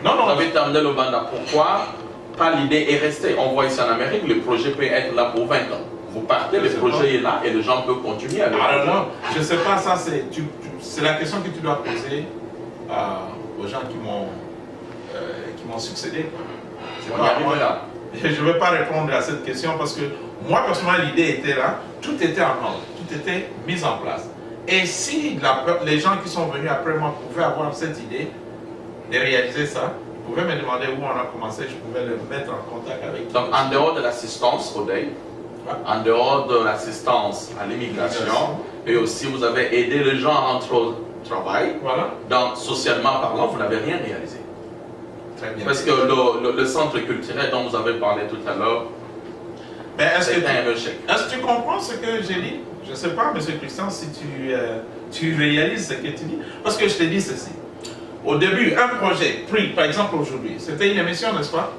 Non, non. Vous avez terminé le mandat. Pourquoi pas l'idée est restée? On voit ici en Amérique, le projet peut être là pour 20 ans. Vous partez, le projet est là et les gens peuvent continuer à le faire. Non, je ne sais pas, ça c'est la question que tu dois poser aux gens qui m'ont succédé. On y arrive là. Je ne vais pas répondre à cette question parce que moi, personnellement, l'idée était là, tout était en ordre, tout était mis en place. Et si les gens qui sont venus après moi pouvaient avoir cette idée de réaliser ça, ils pouvaient me demander où on a commencé, je pouvais le mettre en contact avec. Donc, en dehors de l'assistance au deuil, en dehors de l'assistance à l'immigration, et aussi vous avez aidé les gens à rentrer au travail, voilà. Donc, socialement parlant, vous n'avez rien réalisé. Très bien. Parce que le centre culturel dont vous avez parlé tout à l'heure, c'est un échec. Est-ce que tu comprends ce que j'ai dit? Je ne sais pas, M. Christian, si tu réalises ce que tu dis. Parce que je te dis ceci. Au début, un projet pris, par exemple aujourd'hui, c'était une émission, n'est-ce pas?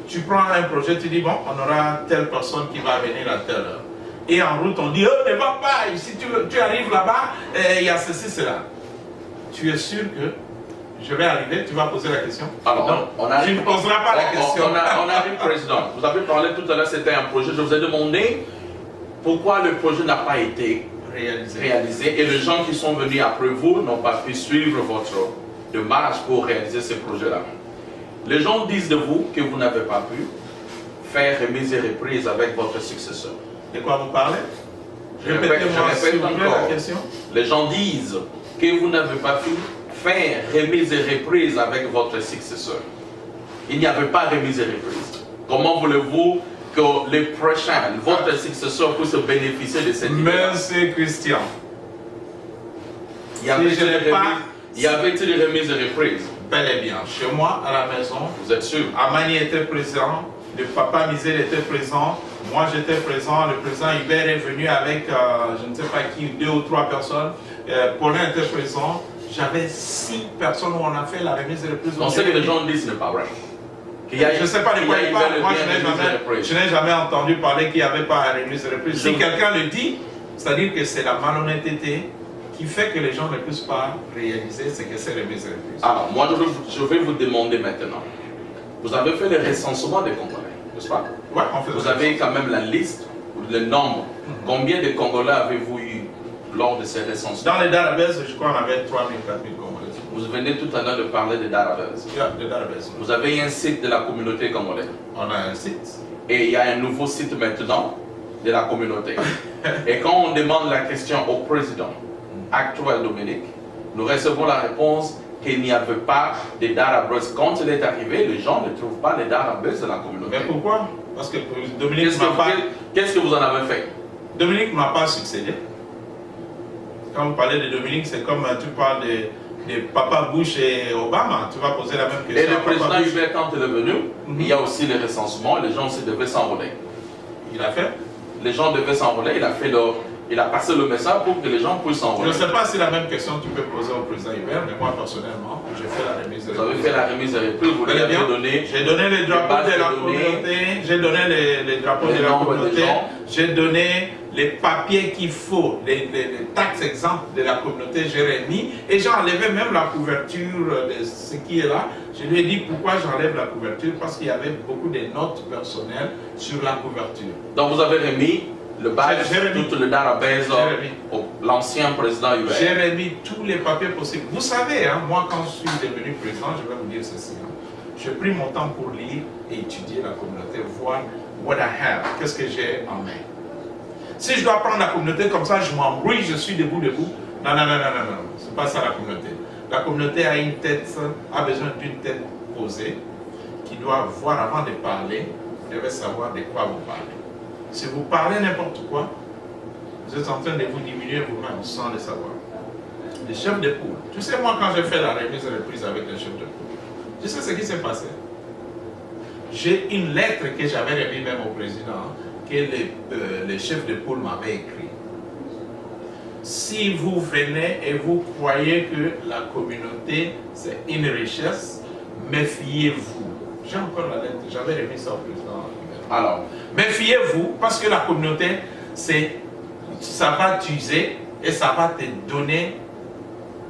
Tu prends un projet, tu dis, bon, on aura telle personne qui va venir à telle heure. Et en route, on dit, oh, ne va pas, si tu arrives là-bas, il y a ceci, cela. Tu es sûr que je vais arriver, tu vas poser la question? Alors, non, tu ne poseras pas la question. On arrive, président. Vous avez parlé tout à l'heure, c'était un projet. Je vous ai demandé pourquoi le projet n'a pas été réalisé et les gens qui sont venus après vous n'ont pas pu suivre votre démarche pour réaliser ce projet-là. Les gens disent de vous que vous n'avez pas pu faire remise et reprise avec votre successeur. De quoi vous parlez? Je répète encore. La question. Les gens disent que vous n'avez pas pu faire remise et reprise avec votre successeur. Il n'y avait pas remise et reprise. Comment voulez-vous que les prochains, votre successeur puisse bénéficier de cette idée? Monsieur Christian, y avait-il une remise et reprise? Bel et bien. Chez moi, à la maison, vous êtes sûr? Amani était présent, le papa Misel était présent, moi j'étais présent, le président Hubert est venu avec, je ne sais pas qui, 2 ou 3 personnes, Paulin était présent, j'avais 6 personnes où on a fait la remise et reprise. On sait que les gens disent ce n'est pas vrai. Je ne sais pas de quoi il parle, moi je n'ai jamais entendu parler qu'il n'y avait pas la remise et reprise. Si quelqu'un le dit, c'est-à-dire que c'est la malhonnêteté qui fait que les gens ne puissent pas réaliser ce que c'est remise et reprise. Alors, moi je vais vous demander maintenant, vous avez fait le recensement des Congolais, n'est-ce pas? Ouais, on fait. Vous avez quand même la liste, le nombre. Combien de Congolais avez-vous eu lors de ces recensements? Dans les databases, je crois qu'on avait 3 000, 4 000 Congolais. Vous venez tout à l'heure de parler de databases. Vous avez un site de la communauté congolaise. On a un site. Et il y a un nouveau site maintenant de la communauté. Et quand on demande la question au président actuel Dominique, nous recevons la réponse qu'il n'y avait pas de database. Quand il est arrivé, les gens ne trouvent pas les databases de la communauté. Mais pourquoi? Parce que Dominique m'a pas... Qu'est-ce que vous en avez fait? Dominique ne m'a pas succédé. Quand vous parlez de Dominique, c'est comme tu parles de Papa Bush et Obama. Tu vas poser la même question. Et le président Hubert, quand il est venu, il y a aussi les recensements. Les gens aussi devaient s'enrôler. Il a fait? Les gens devaient s'enrôler. Il a passé le message pour que les gens puissent s'enrôler. Je ne sais pas si la même question tu peux poser au président Hubert, mais moi personnellement, j'ai fait la remise de reprise. Vous avez fait la remise de reprise, vous lui avez donné. J'ai donné les drapeaux de la communauté, j'ai donné les drapeaux de la communauté, j'ai donné les papiers qu'il faut, les taxes exemptes de la communauté, j'ai remis et j'ai enlevé même la couverture de ce qui est là. Je lui ai dit pourquoi j'enlève la couverture, parce qu'il y avait beaucoup de notes personnelles sur la couverture. Donc vous avez remis le badge, tout le database, l'ancien président Hubert. J'ai remis tous les papiers possibles. Vous savez, hein, moi quand je suis devenu président, je vais vous dire ceci. Hein, j'ai pris mon temps pour lire et étudier la communauté, voir what I have, qu'est-ce que j'ai en main. Si je dois prendre la communauté comme ça, je m'embrouille, je suis debout. Non, c'est pas ça la communauté. La communauté a une tête, a besoin d'une tête posée, qui doit voir avant de parler, vous devez savoir de quoi vous parlez. Si vous parlez n'importe quoi, vous êtes en train de vous diminuer vous-même sans le savoir. Les chefs de poule. Tu sais, moi, quand j'ai fait la remise et reprise avec les chefs de poule, tu sais ce qui s'est passé? J'ai une lettre que j'avais remise même au président, que les chefs de poule m'avaient écrit. Si vous venez et vous croyez que la communauté, c'est une richesse, méfiez-vous. J'ai encore la lettre, j'avais remis ça au président. Alors, méfiez-vous parce que la communauté, ça va t'user et ça va te donner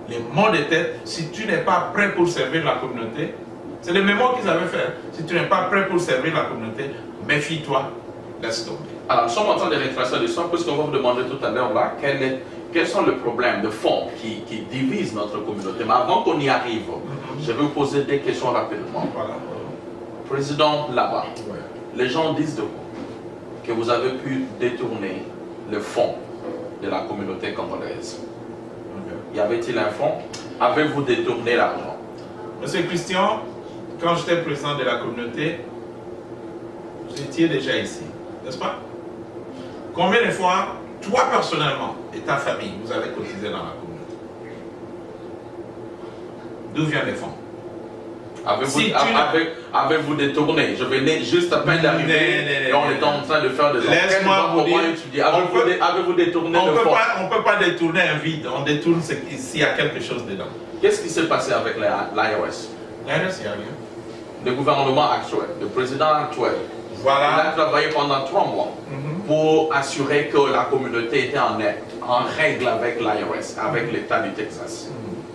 les mots de tête. Si tu n'es pas prêt pour servir la communauté, c'est le mémo qu'ils avaient fait. Si tu n'es pas prêt pour servir la communauté, méfie-toi, laisse tomber. Alors, nous sommes en train de retracer l'histoire, puisqu'on va vous demander tout à l'heure là, quels sont les problèmes de fond qui divisent notre communauté. Mais avant qu'on y arrive, je vais vous poser des questions rapidement. Voilà. Président là-bas, Ouais. les gens disent de vous que vous avez pu détourner le fonds de la communauté congolaise. Ok. Y avait-il un fonds? Avez-vous détourné l'argent? Monsieur Christian, quand j'étais président de la communauté, vous étiez déjà ici, n'est-ce pas? Combien de fois, toi personnellement et ta famille, vous avez cotisé dans la communauté? D'où viennent les fonds? Avez-vous détourné? Je venais juste à peine d'arriver et on était en train de faire des enquêtes. Laisse-moi vous dire, avez-vous détourné le fonds? On ne peut pas détourner un vide, on détourne s'il y a quelque chose dedans. Qu'est-ce qui s'est passé avec l'IRS? L'IRS, il n'y a rien. Le gouvernement actuel, le président actuel, il Voilà. a travaillé pendant 3 mois pour assurer que la communauté était en règle avec l'IRS, avec l'État du Texas.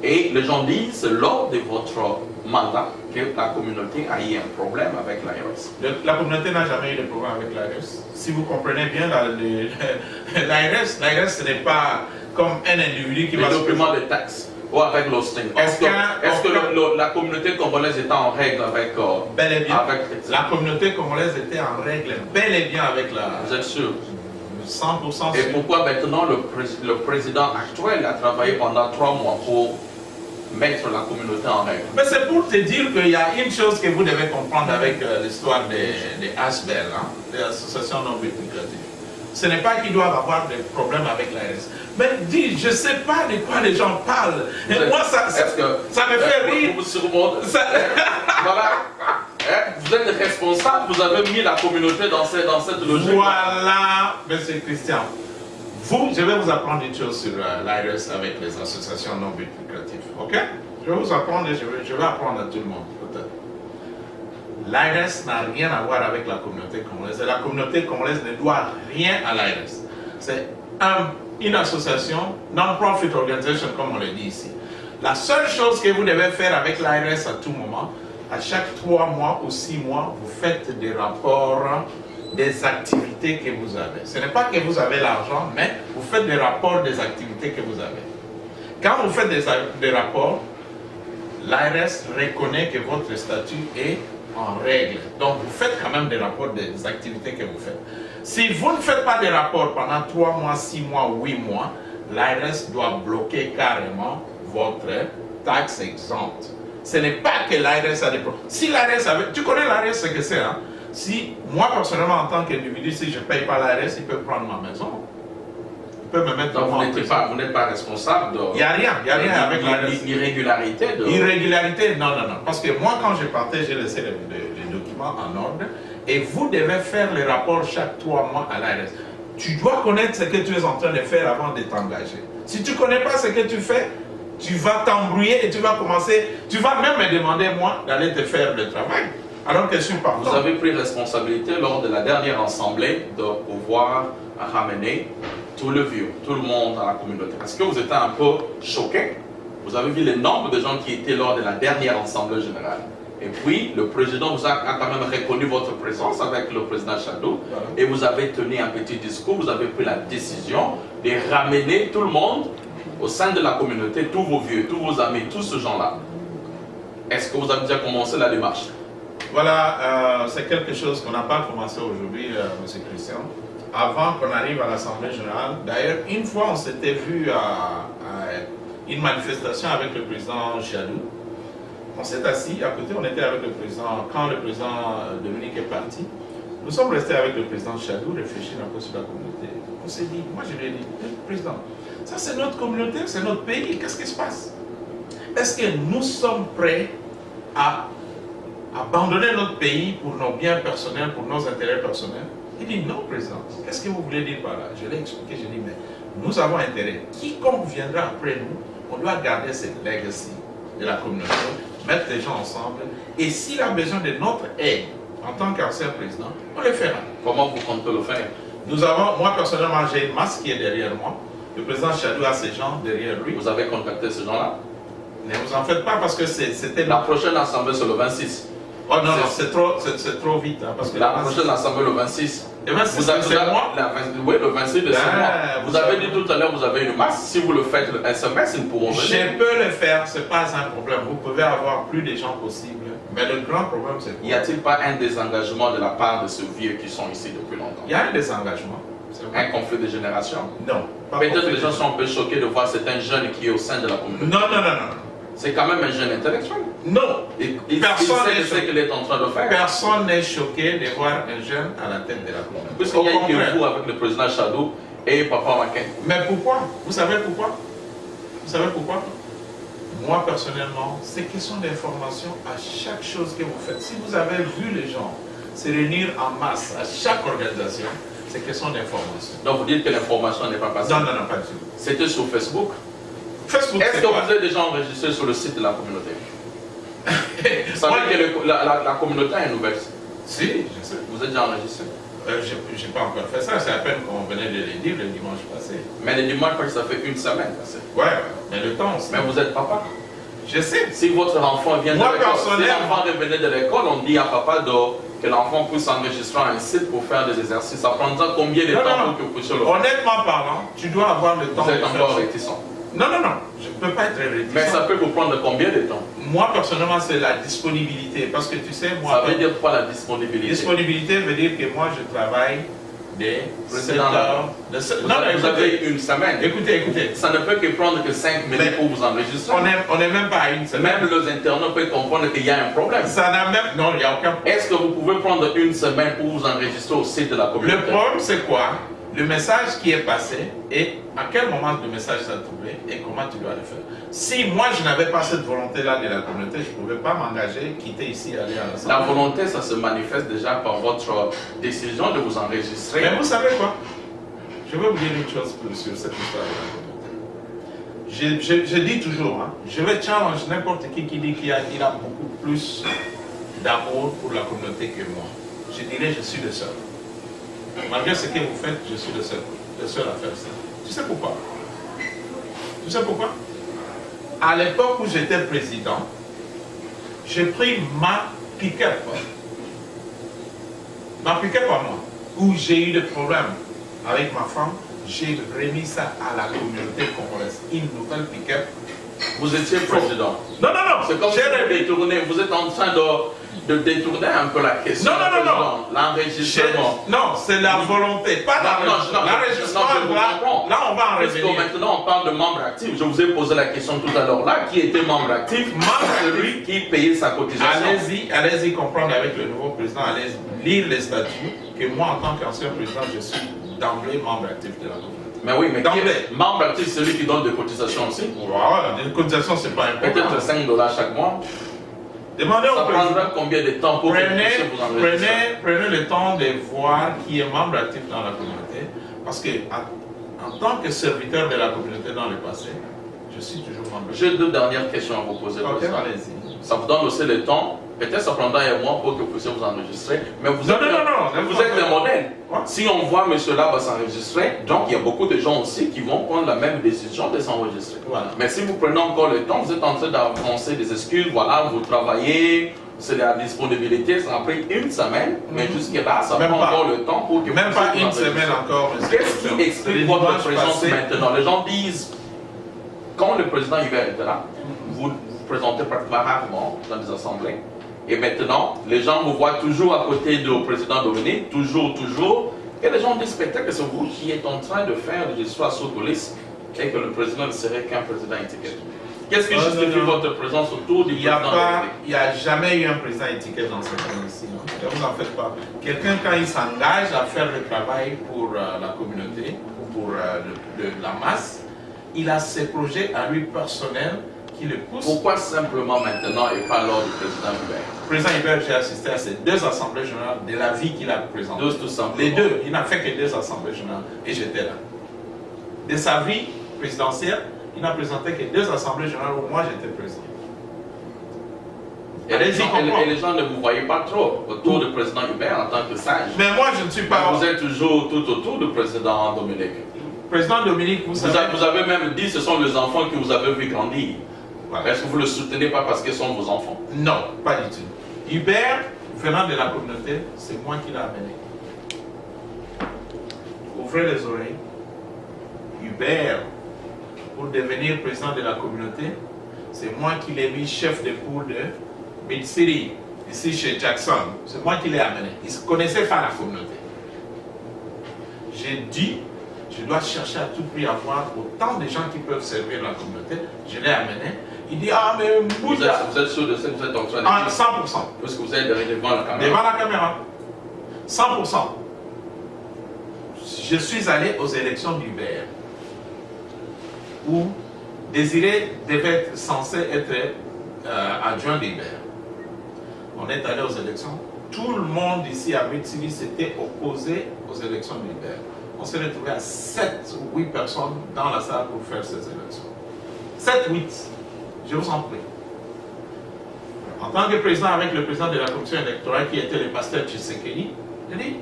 Et les gens disent, lors de votre mandat, que la communauté a eu un problème avec l'IRS. La communauté n'a jamais eu de problème avec l'IRS. Si vous comprenez bien, l'IRS, ce n'est pas comme un individu qui va Les se documents de taxes ou avec l'hosting. Est-ce que la communauté congolaise était en règle avec bel et bien. Texas? La communauté congolaise était en règle bel et bien avec la... Vous êtes sûr? 100% sûr. Et pourquoi maintenant le président actuel a travaillé pendant 3 mois pour mettre la communauté en règle? Mais c'est pour te dire qu'il y a une chose que vous devez comprendre avec l'histoire des ASBEL, hein, des associations non but lucratives. Ce n'est pas qu'ils doivent avoir des problèmes avec l'ARS. Mais dis, je ne sais pas de quoi les gens parlent. Et moi, ça me fait rire. Voilà. Vous êtes responsable, vous avez mis la communauté dans cette logique. Voilà, monsieur Christian. Je vais vous apprendre une chose sur l'ARS avec les associations non but lucratives. Ok? Je vais vous apprendre et je vais apprendre à tout le monde, peut-être. L'ARS n'a rien à voir avec la communauté congolaise. Et la communauté congolaise ne doit rien à l'ARS. C'est une association, non-profit organization, comme on le dit ici. La seule chose que vous devez faire avec l'ARS à tout moment, à chaque 3 mois ou 6 mois, vous faites des rapports des activités que vous avez. Ce n'est pas que vous avez l'argent, mais vous faites des rapports des activités que vous avez. Quand vous faites des rapports, l'ARS reconnaît que votre statut est en règle. Donc vous faites quand même des rapports des activités que vous faites. Si vous ne faites pas des rapports pendant 3 mois, 6 mois, 8 mois, l'ARS doit bloquer carrément votre taxe exempte. Ce n'est pas que l'ARS a des problèmes. Si l'ARS avait... Tu connais l'ARS, ce que c'est, hein? Si moi, personnellement, en tant qu'individu, si je ne paye pas l'ARS, il peut prendre ma maison. Il peut me mettre Donc dans vous n'êtes pas responsable de... Il n'y a rien avec l'ARS. L'irrégularité de... Irrégularité, non. Parce que moi, quand j'ai parté, j'ai laissé les documents en ordre. Et vous devez faire les rapports chaque 3 mois à l'ARS. Tu dois connaître ce que tu es en train de faire avant de t'engager. Si tu ne connais pas ce que tu fais, tu vas t'embrouiller et tu vas commencer, tu vas même me demander, moi, d'aller te faire le travail. Alors que je suis partant. Vous avez pris responsabilité lors de la dernière assemblée de pouvoir ramener tout le vieux, tout le monde dans la communauté. Parce que vous étiez un peu choqué. Vous avez vu le nombre de gens qui étaient lors de la dernière assemblée générale. Et puis, le président vous a quand même reconnu votre présence avec le président Chadou. Et vous avez tenu un petit discours, vous avez pris la décision de ramener tout le monde au sein de la communauté, tous vos vieux, tous vos amis, tous ces gens-là. Est-ce que vous avez déjà commencé la démarche? Voilà, c'est quelque chose qu'on n'a pas commencé aujourd'hui, M. Christian. Avant qu'on arrive à l'Assemblée générale, d'ailleurs, une fois on s'était vu à une manifestation avec le président Chadou. On s'est assis à côté, on était avec le président, quand le président Dominique est parti, nous sommes restés avec le président Chadou, réfléchir un peu sur la communauté. On s'est dit, moi je lui ai dit, président, ça c'est notre communauté, c'est notre pays, qu'est-ce qui se passe? Est-ce que nous sommes prêts à abandonner notre pays pour nos biens personnels, pour nos intérêts personnels? Il dit, non président, qu'est-ce que vous voulez dire par là? Je l'ai expliqué, j'ai dit, mais nous avons intérêt. Quiconque viendra après nous, on doit garder cette legacy de la communauté, mettre les gens ensemble, et s'il a besoin de notre aide, en tant qu'ancien président, on le fera. Comment vous comptez le faire? Nous avons, moi personnellement, j'ai une masse qui est derrière moi, le président Chadou a ces gens derrière lui. Vous avez contacté ces gens-là? Ne vous en faites pas parce que c'était... La prochaine assemblée, c'est le 26. Oh non, non, c'est trop vite. Hein, parce que la prochaine assemblée le 26. Le 26 décembre. Oui, le 26 décembre. Vous avez dit tout à l'heure, vous avez une masse. Si vous le faites le SMS, ils ne pourront venir. Je peux le faire, ce n'est pas un problème. Vous pouvez avoir plus de gens possible. Mais le grand problème, c'est quoi? Y a-t-il pas un désengagement de la part de ceux vieux qui sont ici depuis longtemps? Il y a un désengagement. Un conflit de génération? Non. Peut-être les gens sont un peu choqués de voir certains jeunes qui est au sein de la communauté. Non, non, non, non. C'est quand même un jeune intellectuel. Non. Il sait ce qu'il est en train de faire. Personne n'est choqué de voir un jeune à la tête de la communauté. Puisqu'il y a eu vous avec le président Chadou et Papa Macken. Mais pourquoi? Vous savez pourquoi? Vous savez pourquoi? Moi, personnellement, c'est question d'information à chaque chose que vous faites. Si vous avez vu les gens se réunir en masse à chaque organisation, c'est question d'information. Donc vous dites que l'information n'est pas passée? Non, non, non, pas du tout. C'était sur Facebook? Facebook, est-ce que vous êtes déjà enregistré sur le site de la communauté? Vous savez que la communauté a une nouvelle site? Si, je sais. Vous êtes déjà enregistré? Je n'ai pas encore fait ça, c'est à peine qu'on venait de le dire le dimanche passé. Mais le dimanche passé, ça fait une semaine passée. Ouais, mais le temps aussi. Mais vous êtes papa? Je sais. Si votre enfant vient de l'école, si l'enfant revenait de l'école, on dit à papa que l'enfant puisse s'enregistrer à un site pour faire des exercices. Ça prendra combien de temps pour que vous puissiez le faire? Honnêtement parlant, tu dois avoir le temps de faire. Vous êtes encore ça. réticent? Non, non, non, je ne peux pas être réticent. Mais ça peut vous prendre combien de temps? Moi, personnellement, c'est la disponibilité. Parce que tu sais, moi... Ça veut dire quoi la disponibilité? Disponibilité veut dire que moi, je travaille des 7 heures... Vous avez une semaine. Écoutez, écoutez. Ça ne peut que prendre que 5 minutes pour vous enregistrer. On n'est même pas à une semaine. Même les internautes peuvent comprendre qu'il y a un problème. Ça n'a même... Non, il n'y a aucun problème. Est-ce que vous pouvez prendre une semaine pour vous enregistrer au site de la communauté? Le problème, c'est quoi? Le message qui est passé et à quel moment le message s'est trouvé et comment tu dois le faire. Si moi je n'avais pas cette volonté-là de la communauté, je ne pouvais pas m'engager, quitter ici, aller à l'Assemblée. La volonté, ça se manifeste déjà par votre décision de vous enregistrer. Mais vous savez quoi? Je vais vous dire une chose sur cette histoire de la communauté. Je dis toujours, hein, je vais challenge n'importe qui dit qu'il a beaucoup plus d'amour pour la communauté que moi. Je dirais je suis le seul. Malgré ce que vous faites, je suis le seul à faire ça. Tu sais pourquoi? Tu sais pourquoi? À l'époque où j'étais président, j'ai pris ma pick-up. Ma pick-up à moi, où j'ai eu des problèmes avec ma femme, j'ai remis ça à la communauté congolaise. Une nouvelle pick-up. Vous étiez président. Non, non, non. C'est comme si vous détournez. Vous êtes en train de détourner un peu la question. Non, non, non, non. L'enregistrement. Non, c'est la volonté, pas l'enregistrement. Là, on va en revenir. Parce que maintenant, on parle de membres actifs. Je vous ai posé la question tout à l'heure là. Qui était membre actif? Celui qui payait sa cotisation. Allez-y comprendre avec le nouveau président. Allez lire les statuts que moi, en tant qu'ancien président, je suis d'emblée membre actif de la communauté. Mais oui, mais membre actif, celui qui donne des cotisations aussi. Voilà, des cotisations, c'est pas important. Peut-être 5 $ chaque mois. Demandez ça prendra combien de temps pour que vous puissiez vous enregistrer? Prenez le temps de voir qui est membre actif dans la communauté. Parce que, en tant que serviteur de la communauté dans le passé, je suis toujours membre actif. J'ai deux dernières questions à vous poser. Ok, allez-y. Ça vous donne aussi le temps. Peut-être ça prendra un mois pour que vous puissiez vous enregistrer. Mais vous êtes un modèle. Si on voit monsieur là va s'enregistrer, donc il y a beaucoup de gens aussi qui vont prendre la même décision de s'enregistrer. Voilà. Mais si vous prenez encore le temps, vous êtes en train d'avancer des excuses, voilà, vous travaillez, c'est la disponibilité, ça a pris une semaine, mais jusqu'à là, ça prend encore le temps pour que vous même pas une semaine encore. Qu'est-ce qui explique votre présence maintenant? Les gens disent, quand le président Hubert était là, vous vous présentez pratiquement rarement dans des assemblées. Et maintenant, les gens vous voient toujours à côté du président Dominique, toujours. Et les gens disent peut-être que c'est vous qui êtes en train de faire de l'histoire sous police et que le président ne serait qu'un président étiquette. Qu'est-ce qui justifie votre présence autour du président Dominique? Il n'y a jamais eu un président étiquette dans cette commission. Ne vous en faites pas. Quelqu'un, quand il s'engage à faire le travail pour la communauté, pour la masse, il a ses projets à lui personnels qui le poussent. Pourquoi simplement maintenant et pas lors du président Hubert? Le président Hubert, j'ai assisté à ces deux assemblées générales de la vie qu'il a présentée. Tout simplement. Les deux, il n'a fait que deux assemblées générales et j'étais là. De sa vie présidentielle, il n'a présenté que deux assemblées générales où moi j'étais président. Et les gens ne vous voyaient pas trop autour du président Hubert en tant que sage. Mais moi je ne suis pas... Vous êtes toujours tout autour du président Dominique. Président Dominique, vous savez... Vous avez même dit que ce sont les enfants que vous avez vu grandir. Voilà. Est-ce que vous ne le soutenez pas parce qu'ils sont vos enfants? Non, pas du tout. Hubert, venant de la communauté, c'est moi qui l'ai amené. Ouvrez les oreilles. Hubert, pour devenir président de la communauté, c'est moi qui l'ai mis chef de cour de Mid-City, ici chez Jackson. C'est moi qui l'ai amené. Il ne connaissait pas la communauté. J'ai dit, je dois chercher à tout prix à avoir autant de gens qui peuvent servir la communauté. Je l'ai amené. Il dit, ah mais vous êtes sûr de ce que vous êtes en train de dire? 100%. Parce que vous êtes devant la caméra. Devant la caméra. 100%. Je suis allé aux élections d'Hubert, où Désiré devait être censé être adjoint d'Hubert. On est allé aux élections. Tout le monde ici à Mid-City s'était opposé aux élections d'Hubert. On s'est retrouvé à 7 ou 8 personnes dans la salle pour faire ces élections. 7 ou 8. Je vous en prie. En tant que président, avec le président de la commission électorale qui était le pasteur Tshisekedi, il dit,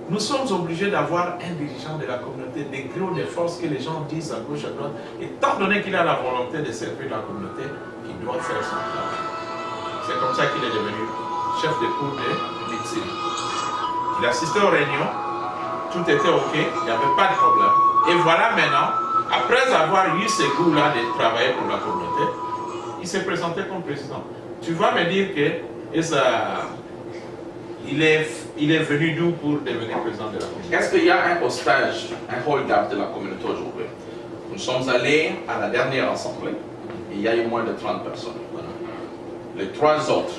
nous sommes obligés d'avoir un dirigeant de la communauté, des gros des forces que les gens disent à gauche, à droite. Étant donné qu'il a la volonté de servir la communauté, il doit faire son travail. C'est comme ça qu'il est devenu chef de cour de Mid-City. Il assistait aux réunions, tout était OK, il n'y avait pas de problème. Et voilà maintenant, après avoir eu ce goût-là de travailler pour la communauté, il s'est présenté comme président. Tu vas me dire que il est venu d'où pour devenir président de la communauté? Est-ce qu'il y a un hostage, un hold-up de la communauté aujourd'hui? Nous sommes allés à la dernière assemblée, et il y a eu moins de 30 personnes. Les 3 autres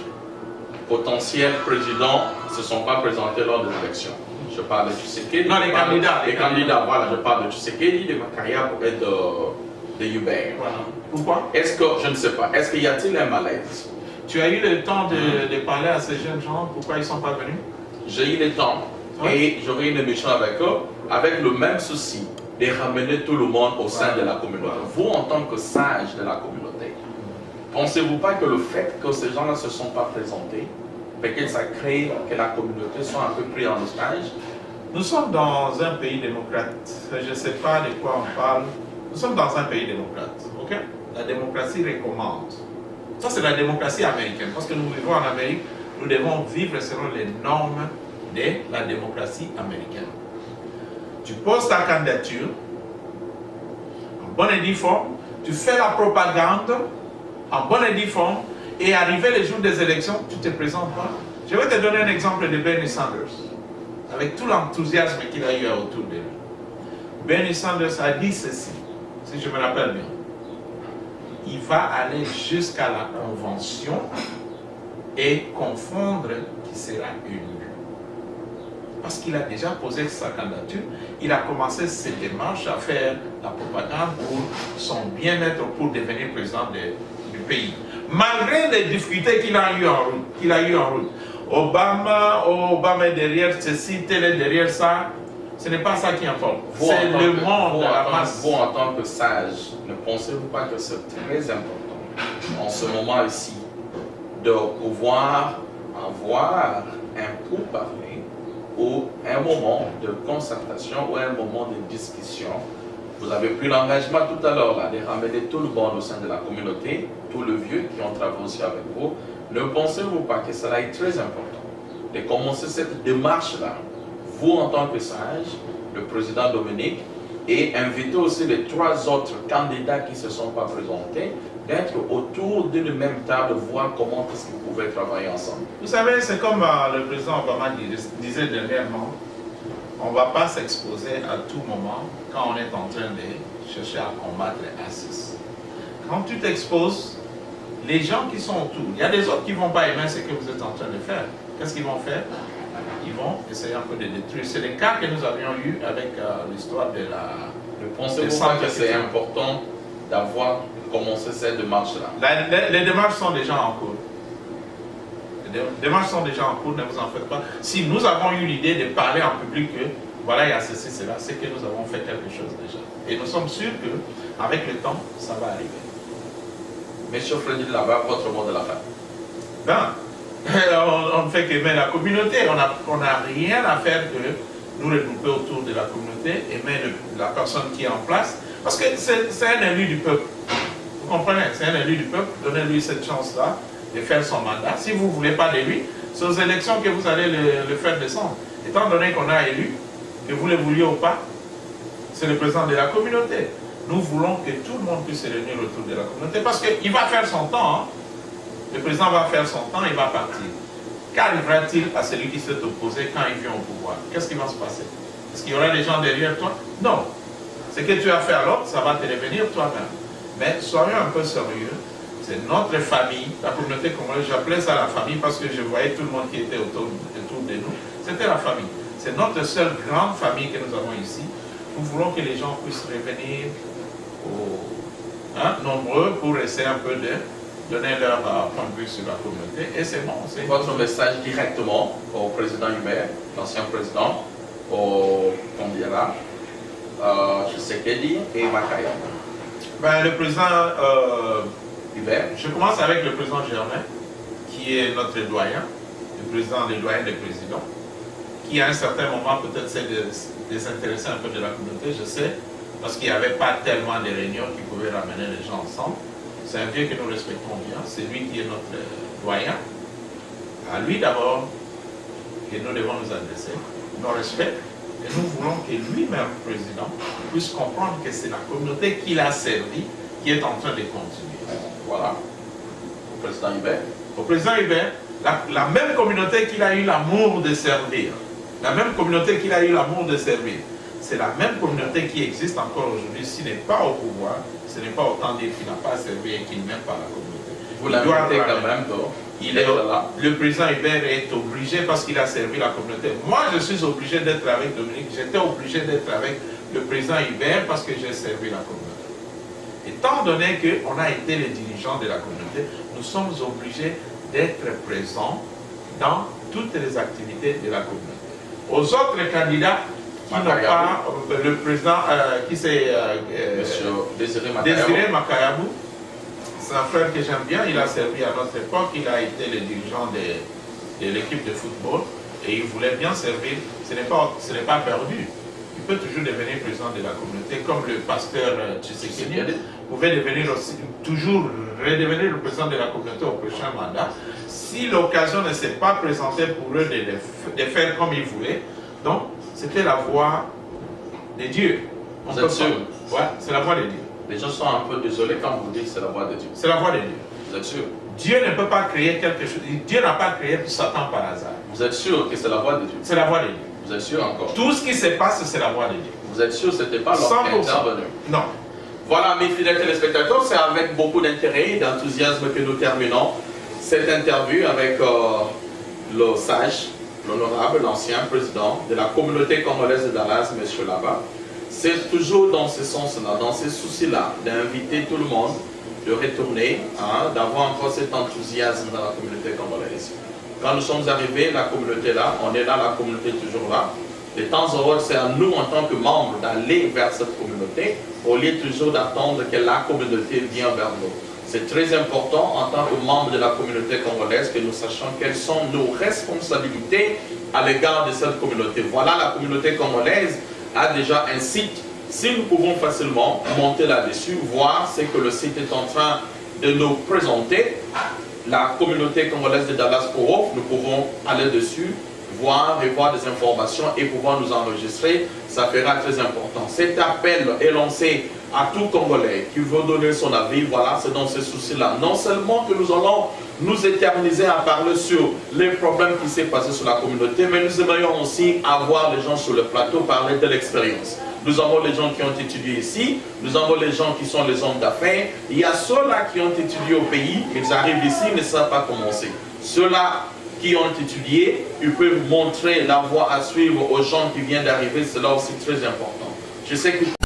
potentiels présidents ne se sont pas présentés lors des élections. Je parle de Tshisekedi. Non, les candidats. Les candidats, voilà, je parle de Tshisekedi, de Makaria et de Hubert. Voilà. Pourquoi? Est-ce que, je ne sais pas, est-ce qu'il y a-t-il un malaise? Tu as eu le temps de parler à ces jeunes gens, pourquoi ils ne sont pas venus? J'ai eu le temps et j'aurai une émission avec eux, avec le même souci de ramener tout le monde au sein de la communauté. Vous, en tant que sage de la communauté, pensez-vous pas que le fait que ces gens-là ne se sont pas présentés, peut-être ça crée que la communauté soit un peu prise en otage? Nous sommes dans un pays démocrate. Je ne sais pas de quoi on parle. Nous sommes dans un pays démocrate. Ok? La démocratie recommande. Ça, c'est la démocratie américaine. Parce que nous vivons en Amérique, nous devons vivre selon les normes de la démocratie américaine. Tu poses ta candidature en bonne et due forme, tu fais la propagande en bonne et due forme, et arrivé les jours des élections, tu ne te présentes pas. Je vais te donner un exemple de Bernie Sanders, avec tout l'enthousiasme qu'il a eu autour de lui. Bernie Sanders a dit ceci, si je me rappelle bien. Il va aller jusqu'à la convention et confondre qui sera élu. Parce qu'il a déjà posé sa candidature, il a commencé ses démarches à faire la propagande pour son bien-être pour devenir président du pays. Malgré les difficultés qu'il a eu en route. Obama est derrière ceci, tel est derrière ça. Ce n'est pas ça qui importe. C'est le monde de la masse. Vous, en tant que sage, ne pensez-vous pas que c'est très important, en ce moment ici, de pouvoir avoir un pourparler ou un moment de concertation ou un moment de discussion? Vous avez pris l'engagement tout à l'heure de ramener tout le monde au sein de la communauté, tous les vieux qui ont travaillé aussi avec vous. Ne pensez-vous pas que cela est très important de commencer cette démarche-là, vous en tant que sage, le président Dominique, et inviter aussi les 3 autres candidats qui ne se sont pas présentés, d'être autour d'une même table, voir comment est-ce qu'ils pouvaient travailler ensemble. Vous savez, c'est comme le président Obama disait dernièrement, on ne va pas s'exposer à tout moment quand on est en train de chercher à combattre ISIS. Quand tu t'exposes, les gens qui sont autour, il y a des autres qui ne vont pas aimer ce que vous êtes en train de faire. Qu'est-ce qu'ils vont faire? Ils vont essayer un peu de détruire. C'est le cas que nous avions eu avec l'histoire de la... Ne pensez-vous pas que c'est important d'avoir commencé cette démarche-là? Les démarches sont déjà en cours. Les démarches sont déjà en cours, ne vous en faites pas. Si nous avons eu l'idée de parler en public que voilà, il y a ceci, cela, c'est que nous avons fait quelque chose déjà. Et nous sommes sûrs qu'avec le temps, ça va arriver. Monsieur Freddy Lava, votre mot de la fin. Ben, on ne fait qu'aimer la communauté. On n'a rien à faire que nous regrouper autour de la communauté, aimer la personne qui est en place. Parce que c'est un élu du peuple. Vous comprenez? C'est un élu du peuple. Donnez-lui cette chance-là de faire son mandat. Si vous ne voulez pas de lui, c'est aux élections que vous allez le faire descendre. Étant donné qu'on a élu, que vous le vouliez ou pas, c'est le président de la communauté. Nous voulons que tout le monde puisse se réunir autour de la communauté parce qu'il va faire son temps. Hein. Le président va faire son temps, il va partir. Qu'arrivera-t-il à celui qui s'est opposé quand il vient au pouvoir? Qu'est-ce qui va se passer? Est-ce qu'il y aura des gens derrière toi? Non. Ce que tu as fait à l'autre, ça va te revenir toi-même. Mais soyons un peu sérieux. C'est notre famille, la communauté congolaise, j'appelais ça la famille parce que je voyais tout le monde qui était autour de nous. C'était la famille. C'est notre seule grande famille que nous avons ici. Nous voulons que les gens puissent revenir nombreux pour essayer un peu de donner leur point de vue sur la communauté. Et c'est bon. Votre message directement au président Hubert, l'ancien président, au Kondiala, Tshisekedi et Makaya. Ben, le président Hubert. Je commence avec le président Germain, qui est notre doyen, le doyen des présidents, qui à un certain moment peut-être s'est désintéressé un peu de la communauté, je sais, parce qu'il n'y avait pas tellement de réunions qui pouvaient ramener les gens ensemble. C'est un vieux que nous respectons bien, c'est lui qui est notre doyen. À lui d'abord que nous devons nous adresser, nos respects, et nous voulons que lui-même, président, puisse comprendre que c'est la communauté qu'il a servi qui est en train de continuer. Voilà. Au président Hubert. Au président Hubert, la même communauté qu'il a eu l'amour de servir, la même communauté qu'il a eu l'amour de servir, c'est la même communauté qui existe encore aujourd'hui. S'il n'est pas au pouvoir, ce n'est pas autant dire qu'il n'a pas servi et qu'il n'aime pas la communauté. Vous l'avez quand même, donc. Le président Hubert est obligé parce qu'il a servi la communauté. Moi, je suis obligé d'être avec Dominique. J'étais obligé d'être avec le président Hubert parce que j'ai servi la communauté. Étant donné qu'on a été les dirigeants de la communauté, nous sommes obligés d'être présents dans toutes les activités de la communauté. Aux autres candidats qui n'ont pas, le président qui s'est Désiré Makayabou, c'est un frère que j'aime bien, il a servi à notre époque, il a été le dirigeant de l'équipe de football et il voulait bien servir, ce n'est pas perdu. Il peut toujours devenir président de la communauté, comme le pasteur Tshisekedi pouvait devenir aussi, toujours redevenir le président de la communauté au prochain mandat, si l'occasion ne s'est pas présentée pour eux de faire comme ils voulaient. Donc, c'était la voix de Dieu. Vous êtes sûr? Ouais, c'est la voix de Dieu. Les gens sont un peu désolés quand vous dites que c'est la voix de Dieu. C'est la voix de Dieu. Vous êtes sûr? Dieu ne peut pas créer quelque chose. Dieu n'a pas créé Satan par hasard. Vous êtes sûr que c'est la voix de Dieu? C'est la voix de Dieu. Vous êtes sûr encore? Tout ce qui se passe, c'est la voix de Dieu. Vous êtes sûr que ce n'était pas l'homme qui est intervenu? Non. Voilà, mes fidèles téléspectateurs, c'est avec beaucoup d'intérêt et d'enthousiasme que nous terminons cette interview avec le sage, l'honorable, l'ancien président de la communauté congolaise de Dallas, M. Laba. C'est toujours dans ce sens-là, dans ce souci-là, d'inviter tout le monde, de retourner, d'avoir encore cet enthousiasme dans la communauté congolaise. Quand nous sommes arrivés, la communauté là, on est là, la communauté est toujours là. De temps en temps, c'est à nous, en tant que membres, d'aller vers cette communauté, au lieu toujours d'attendre que la communauté vienne vers nous. C'est très important, en tant que membres de la communauté congolaise, que nous sachions quelles sont nos responsabilités à l'égard de cette communauté. Voilà, la communauté congolaise a déjà un site. Si nous pouvons facilement monter là-dessus, voir ce que le site est en train de nous présenter, la communauté congolaise de Dallas Pro, nous pouvons aller dessus, voir et voir des informations et pouvoir nous enregistrer, ça fera très important. Cet appel est lancé à tout Congolais qui veut donner son avis, voilà, c'est dans ce souci-là. Non seulement que nous allons nous éterniser à parler sur les problèmes qui s'est passé sur la communauté, mais nous aimerions aussi avoir les gens sur le plateau parler de l'expérience. Nous avons les gens qui ont étudié ici, nous avons les gens qui sont les hommes d'affaires. Il y a ceux-là qui ont étudié au pays, ils arrivent ici, ils ne savent pas commencer. Ceux-là qui ont étudié, ils peuvent montrer la voie à suivre aux gens qui viennent d'arriver, c'est là aussi très important. Je sais que